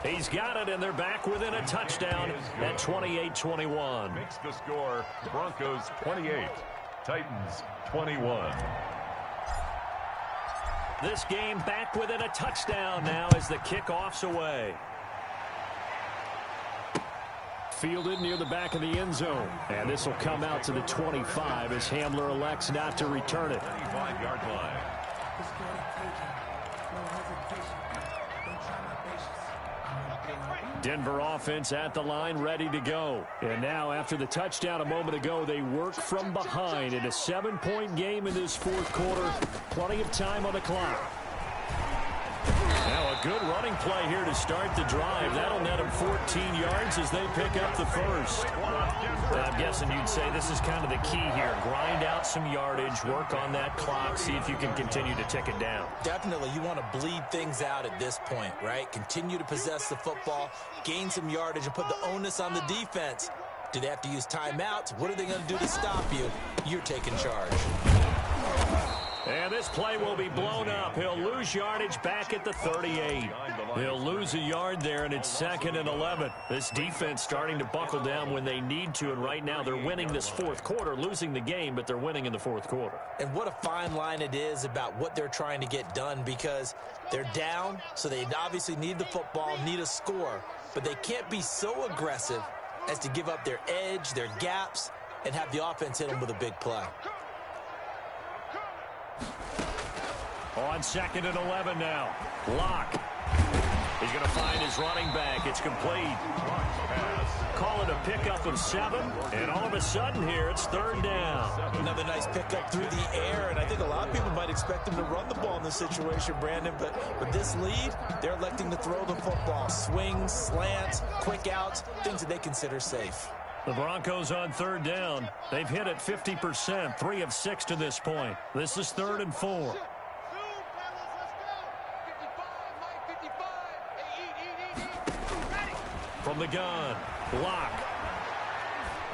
He's got it, and they're back within a touchdown at 28-21. Makes the score Broncos 28, Titans 21. This game back within a touchdown now as the kickoff's away. Fielded near the back of the end zone. And this will come out to the 25 as Hamler elects not to return it. 25-yard line. Denver offense at the line, ready to go. And now, after the touchdown a moment ago, they work from behind in a 7-point game in this 4th quarter. Plenty of time on the clock. Now a good running play here to start the drive. That'll net them 14 yards as they pick up the first. I'm guessing you'd say this is kind of the key here. Grind out some yardage, work on that clock, see if you can continue to tick it down. Definitely, you want to bleed things out at this point, right? Continue to possess the football, gain some yardage, and put the onus on the defense. Do they have to use timeouts? What are they going to do to stop you? You're taking charge. And this play will be blown up. He'll lose yardage back at the 38. He'll lose a yard there, and it's 2nd and 11. This defense starting to buckle down when they need to, and right now they're winning this fourth quarter, losing the game, but they're winning in the fourth quarter. And what a fine line it is about what they're trying to get done, because they're down, so they obviously need the football, need a score, but they can't be so aggressive as to give up their edge, their gaps, and have the offense hit them with a big play. On 2nd and 11 now. Locke. He's going to find his running back. It's complete. Call it a pickup of 7, and all of a sudden here it's 3rd down. Another nice pickup through the air, and I think a lot of people might expect him to run the ball in this situation, Brandon, but with this lead, they're electing to throw the football. Swings, slants, quick outs, things that they consider safe. The Broncos on 3rd down. They've hit it 50%, 3 of 6 to this point. This is 3rd and 4. From the gun, Locke.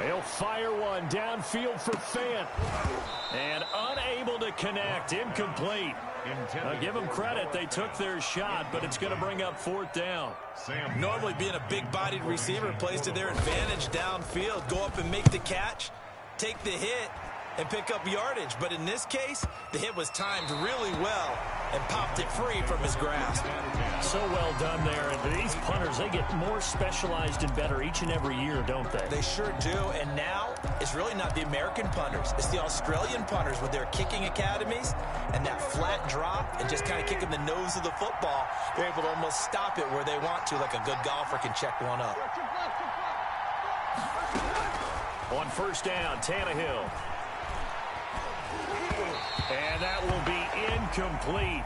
He'll fire one downfield for Fant. And unable to connect, incomplete. I'll give them credit, they took their shot, but it's going to bring up 4th down. Normally being a big-bodied receiver plays to their advantage downfield. Go up and make the catch, take the hit, and pick up yardage. But in this case, the hit was timed really well and popped it free from his grasp. So well done there. And these punters, they get more specialized and better each and every year, don't they? They sure do. And now it's really not the American punters. It's the Australian punters with their kicking academies and that flat drop and just kind of kicking the nose of the football. They're able to almost stop it where they want to, like a good golfer can check one up. On 1st down, Tannehill. And that will be incomplete.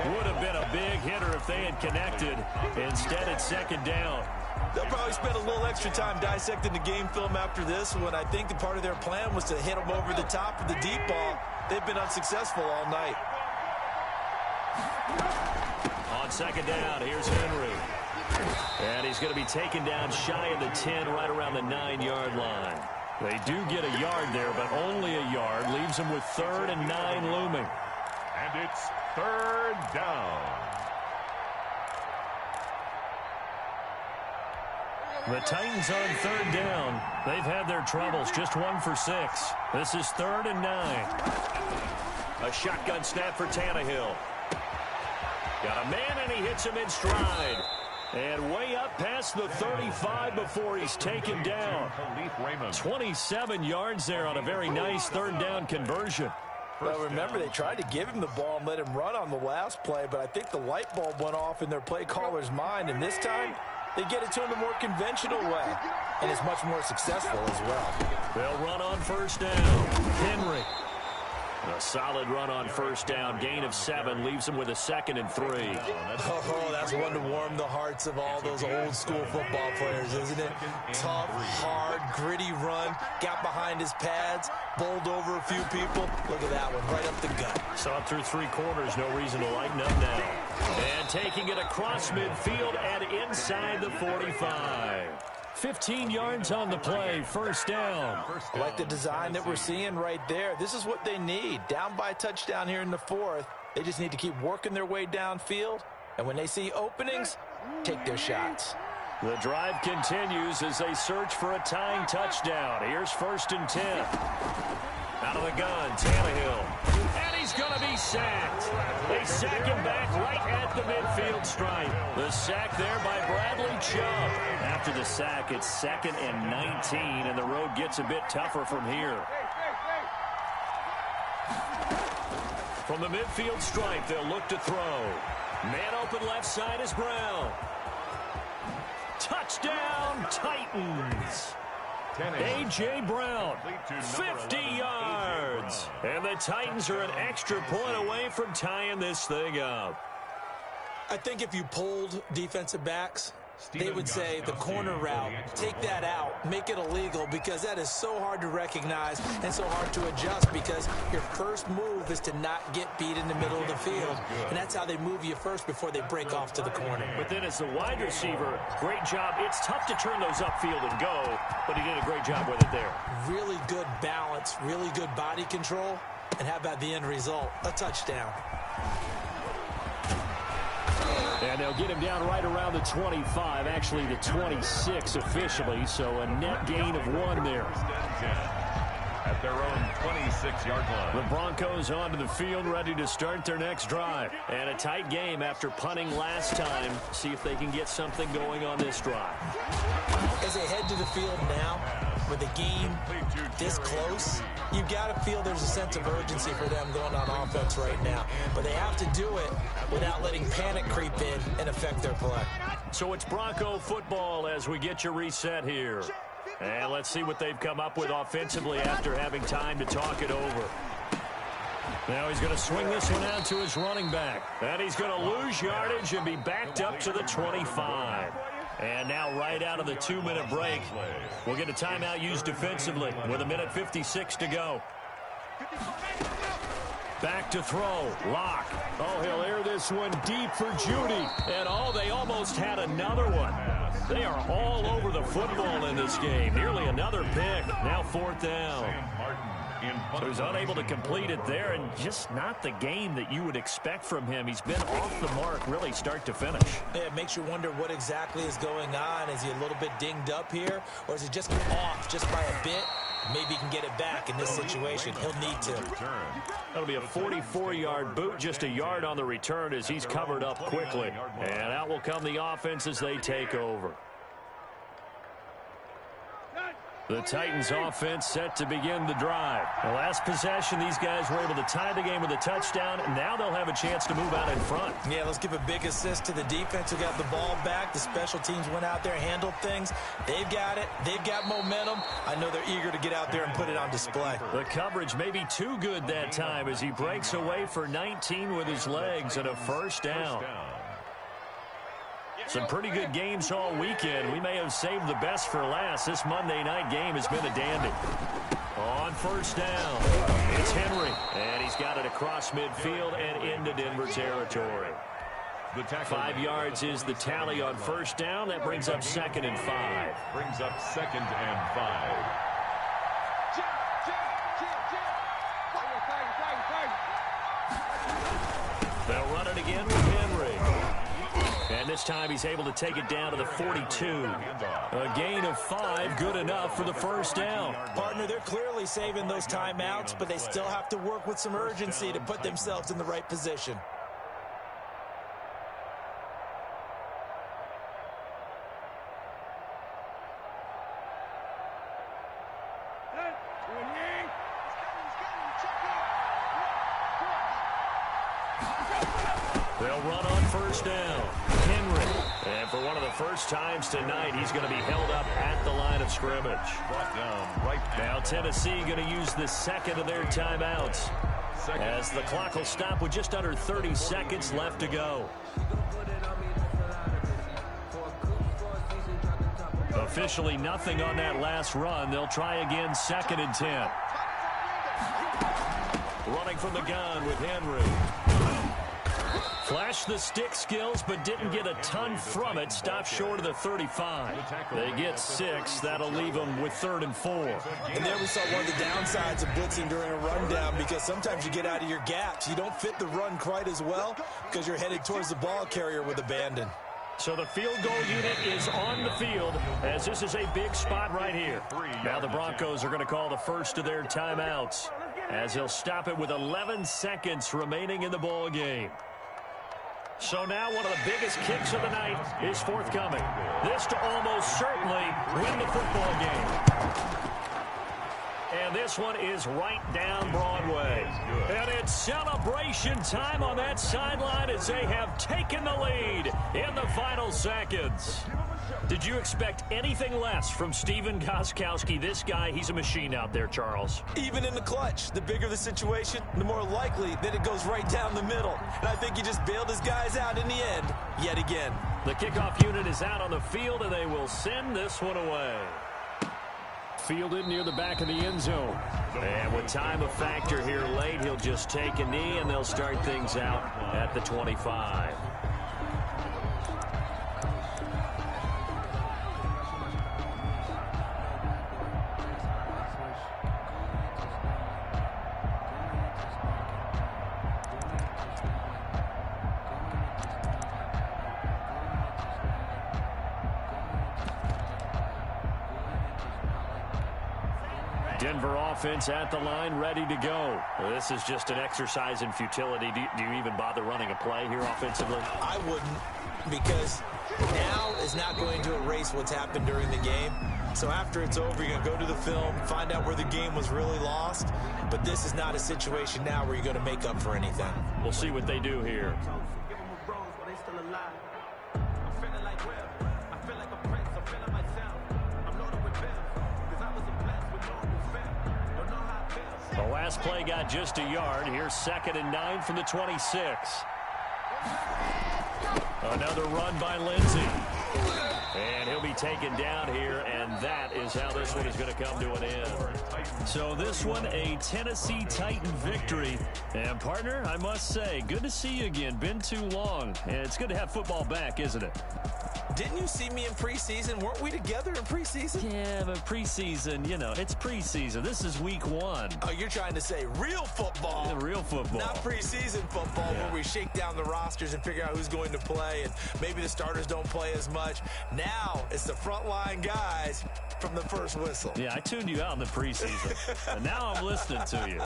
Would have been a big hitter if they had connected. Instead, it's 2nd down. They'll probably spend a little extra time dissecting the game film after this one. I think the part of their plan was to hit them over the top of the deep ball. They've been unsuccessful all night. On 2nd down, here's Henry. And he's going to be taken down shy of the 10, right around the 9-yard line. They do get a yard there, but only a yard. Leaves them with 3rd and 9 looming. And it's 3rd down. The Titans on 3rd down. They've had their troubles, just 1 for 6. This is 3rd and 9. A shotgun snap for Tannehill. Got a man, and he hits him in stride. And way up past the 35 before he's taken down. 27 yards there on a very nice 3rd down conversion. Well, remember, they tried to give him the ball and let him run on the last play, but I think the light bulb went off in their play caller's mind, and this time they get it to him a more conventional way, and it's much more successful as well. They'll run on 1st down. Henry. A solid run on 1st down. Gain of 7 leaves him with a 2nd and 3. Oh, that's one to warm the hearts of all those old school football players, isn't it? Tough, hard, gritty run. Got behind his pads, bowled over a few people. Look at that one, right up the gut. Saw it through 3 quarters. No reason to lighten up now. And taking it across midfield and inside the 45. 15 yards on the play, 1st down. I like the design that we're seeing right there. This is what they need. Down by a touchdown here in the 4th. They just need to keep working their way downfield. And when they see openings, take their shots. The drive continues as they search for a tying touchdown. Here's 1st and 10. Out of the gun, Tannehill. And he's going to be sacked. They sack him back right at the midfield stripe. The sack there by Bradley Chubb. After the sack, it's 2nd and 19, and the road gets a bit tougher from here. From the midfield stripe, they'll look to throw. Man open left side is Brown. Touchdown, Titans. A.J. Brown, 50 yards. And the Titans are an extra point away from tying this thing up. I think if you polled defensive backs, they would say the corner route, take that out, make it illegal, because that is so hard to recognize and so hard to adjust, because your first move is to not get beat in the middle of the field, and that's how they move you first before they break off to the corner. But then as the wide receiver, great job. It's tough to turn those upfield and go, but he did a great job with it there. Really good balance, really good body control, and how about the end result? A touchdown. And they'll get him down right around the 25, actually the 26 officially, so a net gain of 1 there. At their own 26-yard line. The Broncos onto the field, ready to start their next drive. And a tight game after punting last time. See if they can get something going on this drive. As they head to the field now, with the game this close, you've got to feel there's a sense of urgency for them going on offense right now. But they have to do it without letting panic creep in and affect their play. So it's Bronco football as we get you reset here. And let's see what they've come up with offensively after having time to talk it over. Now he's going to swing this one out to his running back. And he's going to lose yardage and be backed up to the 25. And now right out of the 2-minute break, we'll get a timeout used defensively with 1:56 to go. Back to throw. Lock. Oh, he'll air this one deep for Judy. And, oh, they almost had another one. They are all over the football in this game. Nearly another pick. Now 4th down. So he's unable to complete it there, and just not the game that you would expect from him. He's been off the mark really start to finish. Yeah, it makes you wonder what exactly is going on. Is he a little bit dinged up here, or is he just off just by a bit? Maybe he can get it back in this situation. He'll need to. That'll be a 44-yard boot, just a yard on the return as he's covered up quickly. And out will come the offense as they take over. The Titans offense set to begin the drive. The last possession, these guys were able to tie the game with a touchdown, and now they'll have a chance to move out in front. Yeah, let's give a big assist to the defense who got the ball back. The special teams went out there, handled things. They've got it. They've got momentum. I know they're eager to get out there and put it on display. The coverage may be too good that time as he breaks away for 19 with his legs and a 1st down. Some pretty good games all weekend. We may have saved the best for last. This Monday night game has been a dandy. On 1st down, it's Henry. And he's got it across midfield and into Denver territory. 5 yards is the tally on 1st down. That brings up 2nd and 5. Brings up 2nd and 5. They'll run it again with Henry. And this time he's able to take it down to the 42. A gain of 5, good enough for the 1st down. Partner, they're clearly saving those timeouts, but they still have to work with some urgency to put themselves in the right position. They'll run on 1st down. Henry. And for one of the first times tonight, he's going to be held up at the line of scrimmage. Now Tennessee going to use the 2nd of their timeouts as the clock will stop with just under 30 seconds left to go. Officially nothing on that last run. They'll try again 2nd and 10. Running from the gun with Henry. Flashed the stick skills, but didn't get a ton from it. Stopped short of the 35. They get 6. That'll leave them with 3rd and 4. And there we saw one of the downsides of blitzing during a rundown, because sometimes you get out of your gaps. You don't fit the run quite as well because you're headed towards the ball carrier with abandon. So the field goal unit is on the field as this is a big spot right here. Now the Broncos are going to call the first of their timeouts as they'll stop it with 11 seconds remaining in the ball game. So now one of the biggest kicks of the night is forthcoming. This to almost certainly win the football game. And this one is right down Broadway. And it's celebration time on that sideline as they have taken the lead in the final seconds. Did you expect anything less from Stephen Gostkowski? This guy, he's a machine out there, Charles. Even in the clutch, the bigger the situation, the more likely that it goes right down the middle. And I think he just bailed his guys out in the end. yet again. The kickoff unit is out on the field, and they will send this one away. Fielded near the back of the end zone. And with time a factor here late, he'll just take a knee, and they'll start things out at the 25. Denver offense at the line, ready to go. Well, this is just an exercise in futility. Do you even bother running a play here offensively? I wouldn't, because now is not going to erase what's happened during the game. So after it's over, you're going to go to the film, find out where the game was really lost. But this is not a situation now where you're going to make up for anything. We'll see what they do here. The last play got just a yard. Here's 2nd and 9 from the 26. Another run by Lindsey. And he'll be taken down here, and that is how this one is going to come to an end. So this one, a Tennessee Titan victory. And, partner, I must say, good to see you again. Been too long. And it's good to have football back, isn't it? Didn't you see me in preseason? Weren't we together in preseason? Yeah, but preseason, you know, it's preseason. This is week 1. Oh, you're trying to say real football. Yeah, real football. Not preseason football where we shake down the rosters and figure out who's going to play, and maybe the starters don't play as much. Now it's the frontline guys from the first whistle. Yeah, I tuned you out in the preseason, and now I'm listening to you.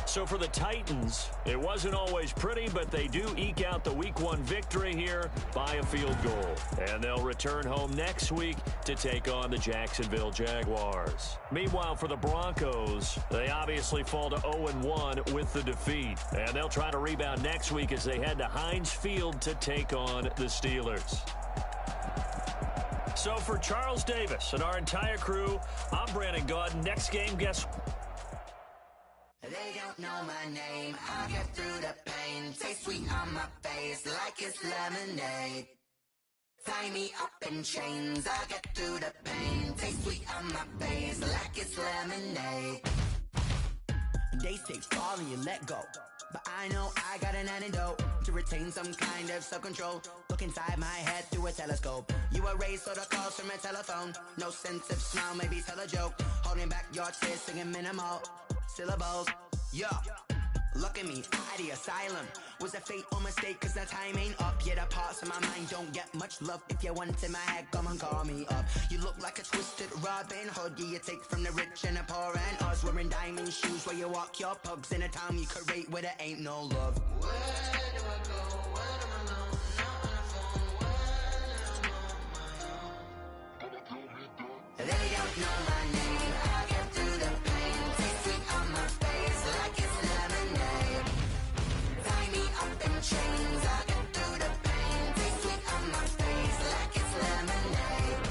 So for the Titans, it wasn't always pretty, but they do eke out the week 1 victory here by a field goal. And they'll return home next week to take on the Jacksonville Jaguars. Meanwhile, for the Broncos, they obviously fall to 0-1 with the defeat. And they'll try to rebound next week as they head to Heinz Field to take on the Steelers. So for Charles Davis and our entire crew, I'm Brandon Gaudin. Next game, guess what? They don't know my name, I'll get through the pain. Taste sweet on my face like it's lemonade. Tie me up in chains, I'll get through the pain. Taste sweet on my face like it's lemonade. They say fall and you let go, but I know I got an antidote to retain some kind of self-control. Look inside my head through a telescope. You erase all the calls from a telephone. No sense of smile, maybe tell a joke. Holding back your tears, singing minimal syllables. Yeah, look at me, out the asylum. Was a fate or mistake, cause the time ain't up. Yet the parts of my mind don't get much love. If you want in my head, come and call me up. You look like a twisted Robin Hood. You take from the rich and the poor and us. Wearing diamond shoes where you walk your pugs in a town you create where there ain't no love. Where do I go? Where do I know? Not on the phone, when I'm on my own. They don't know my name, I'll get through the pain. Taste sweet on my face like it's lemonade. Tie me up in chains, I'll get through the pain. Taste sweet on my face like it's lemonade.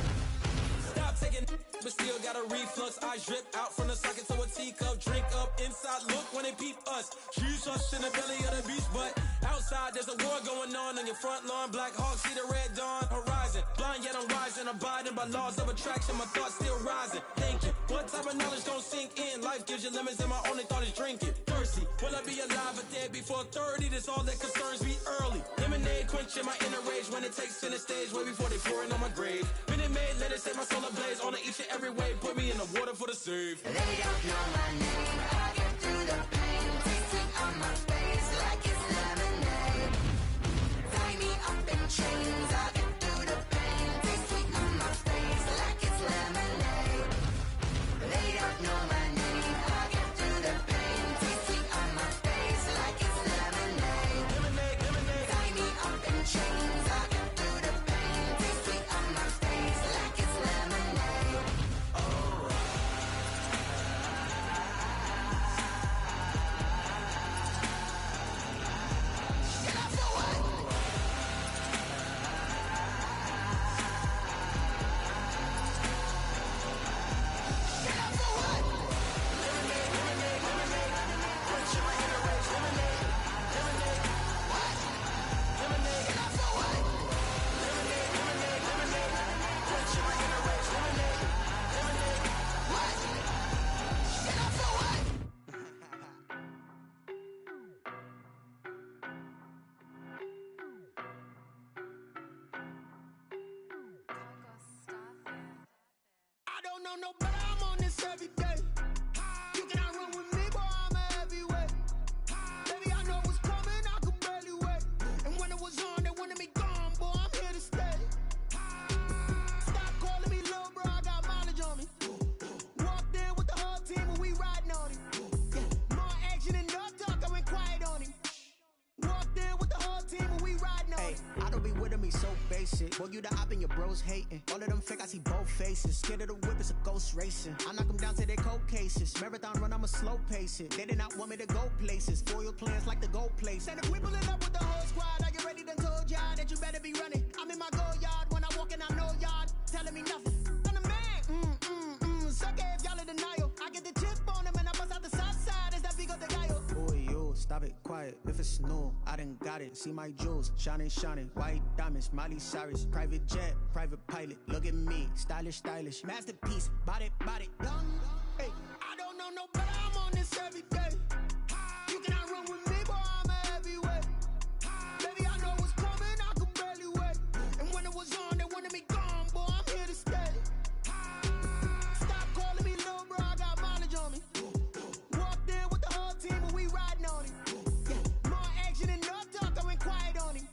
Stop taking but still got a reflux. Eyes drip out from the socket to a teacup. Drink up inside, look when they peep us. Shoes us in the belly of the beach, but outside there's a war going on your front lawn. Black Hawk see the red dawn horizon. Blind yet I'm rising, abiding by laws of attraction. My thoughts still rising. Thinking, what type of knowledge don't sink in? Life gives you lemons and my only thought is drinking. Thirsty, will I be alive or dead before 30? That's all that concerns me early. Lemonade quenching my inner rage when it takes center stage way before they pour it on my grave. Been it made, let it set my soul ablaze on each and every way. Put me in the water for the save. They don't know my name, I'll get through the pain. Taste sweet on my face like it's lemonade. Tie me up in chains, I'll get through the pain. Taste sweet on my face like it's lemonade. They don't know my name, I'll get through the pain. Taste sweet on my face like it's lemonade. Tie me up in chains, I'll get through the pain. Taste sweet on my face like it's lemonade. Oh. know no better, I'm on this every day. You cannot run with me, boy, I'm a heavyweight. Baby, I know what's coming, I could barely wait. And when it was on, they wanted me gone, boy, I'm here to stay. Stop calling me little bro, I got mileage on me. Walked in with the whole team and we riding on him. Yeah, more action and no talk, I went quiet on him. Walked in with the whole team and we riding on him. I don't be with him, he so basic. Boy, you the op and your bros hating. All of them fake, I see both faces. Scared of the whip, it's a ghost racing. I knock them down to their cold cases. Marathon run, I'ma slow pace it. They did not want me to go places. Foil plans like the gold place. And if we pulling up with the whole squad, I get ready, done told y'all that you better be running. I'm in my go yard, when I walk in, I know y'all telling me nothing. I'm the man, suck it if y'all in denial. I get the chip on them and I bust out the south side, it's that big of the guy. Boy, yo, stop it, quiet. If it's new, I done got it. See my jewels, shining, white diamonds, Miley Cyrus, private jet, private pilot. Look at me, stylish, masterpiece, body, young. Hey, I don't know no better, I'm on this every day. You cannot run with me, boy, I'm a heavyweight. Baby, I know what's coming, I could barely wait. And when it was on, they wanted me gone, boy, I'm here to stay. Stop calling me little bro, I got mileage on me. Walked in with the whole team and we riding on him. Yeah, more action and no talk, I went quiet on him.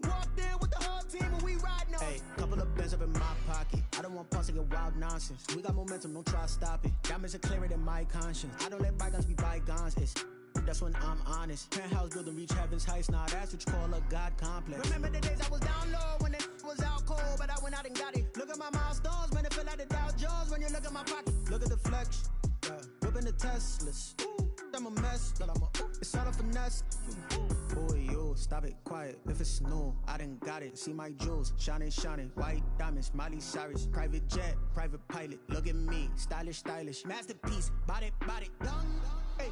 Walked in with the whole team and we riding on him. Hey, couple of bands up in my pocket. I don't want pulse to get wild nonsense. We got momentum, don't try to stop it. Diamonds are clearer than my conscience. I don't let bygones be bygones. That's when I'm honest. Penthouse building, reach heaven's heights. Nah, that's what you call a God complex. Remember the days I was down low when it was out cold, but I went out and got it. Look at my milestones, man, it feel like the Dow Jones when you look at my pocket. Look at the flex, whipping the Teslas. I'm a mess, but it's all a finesse. Boy, yo, stop it, quiet. If it's new, I done got it. See my jewels, shining, white diamonds, Miley Cyrus, private jet, private pilot. Look at me, stylish, masterpiece, body, young. Hey,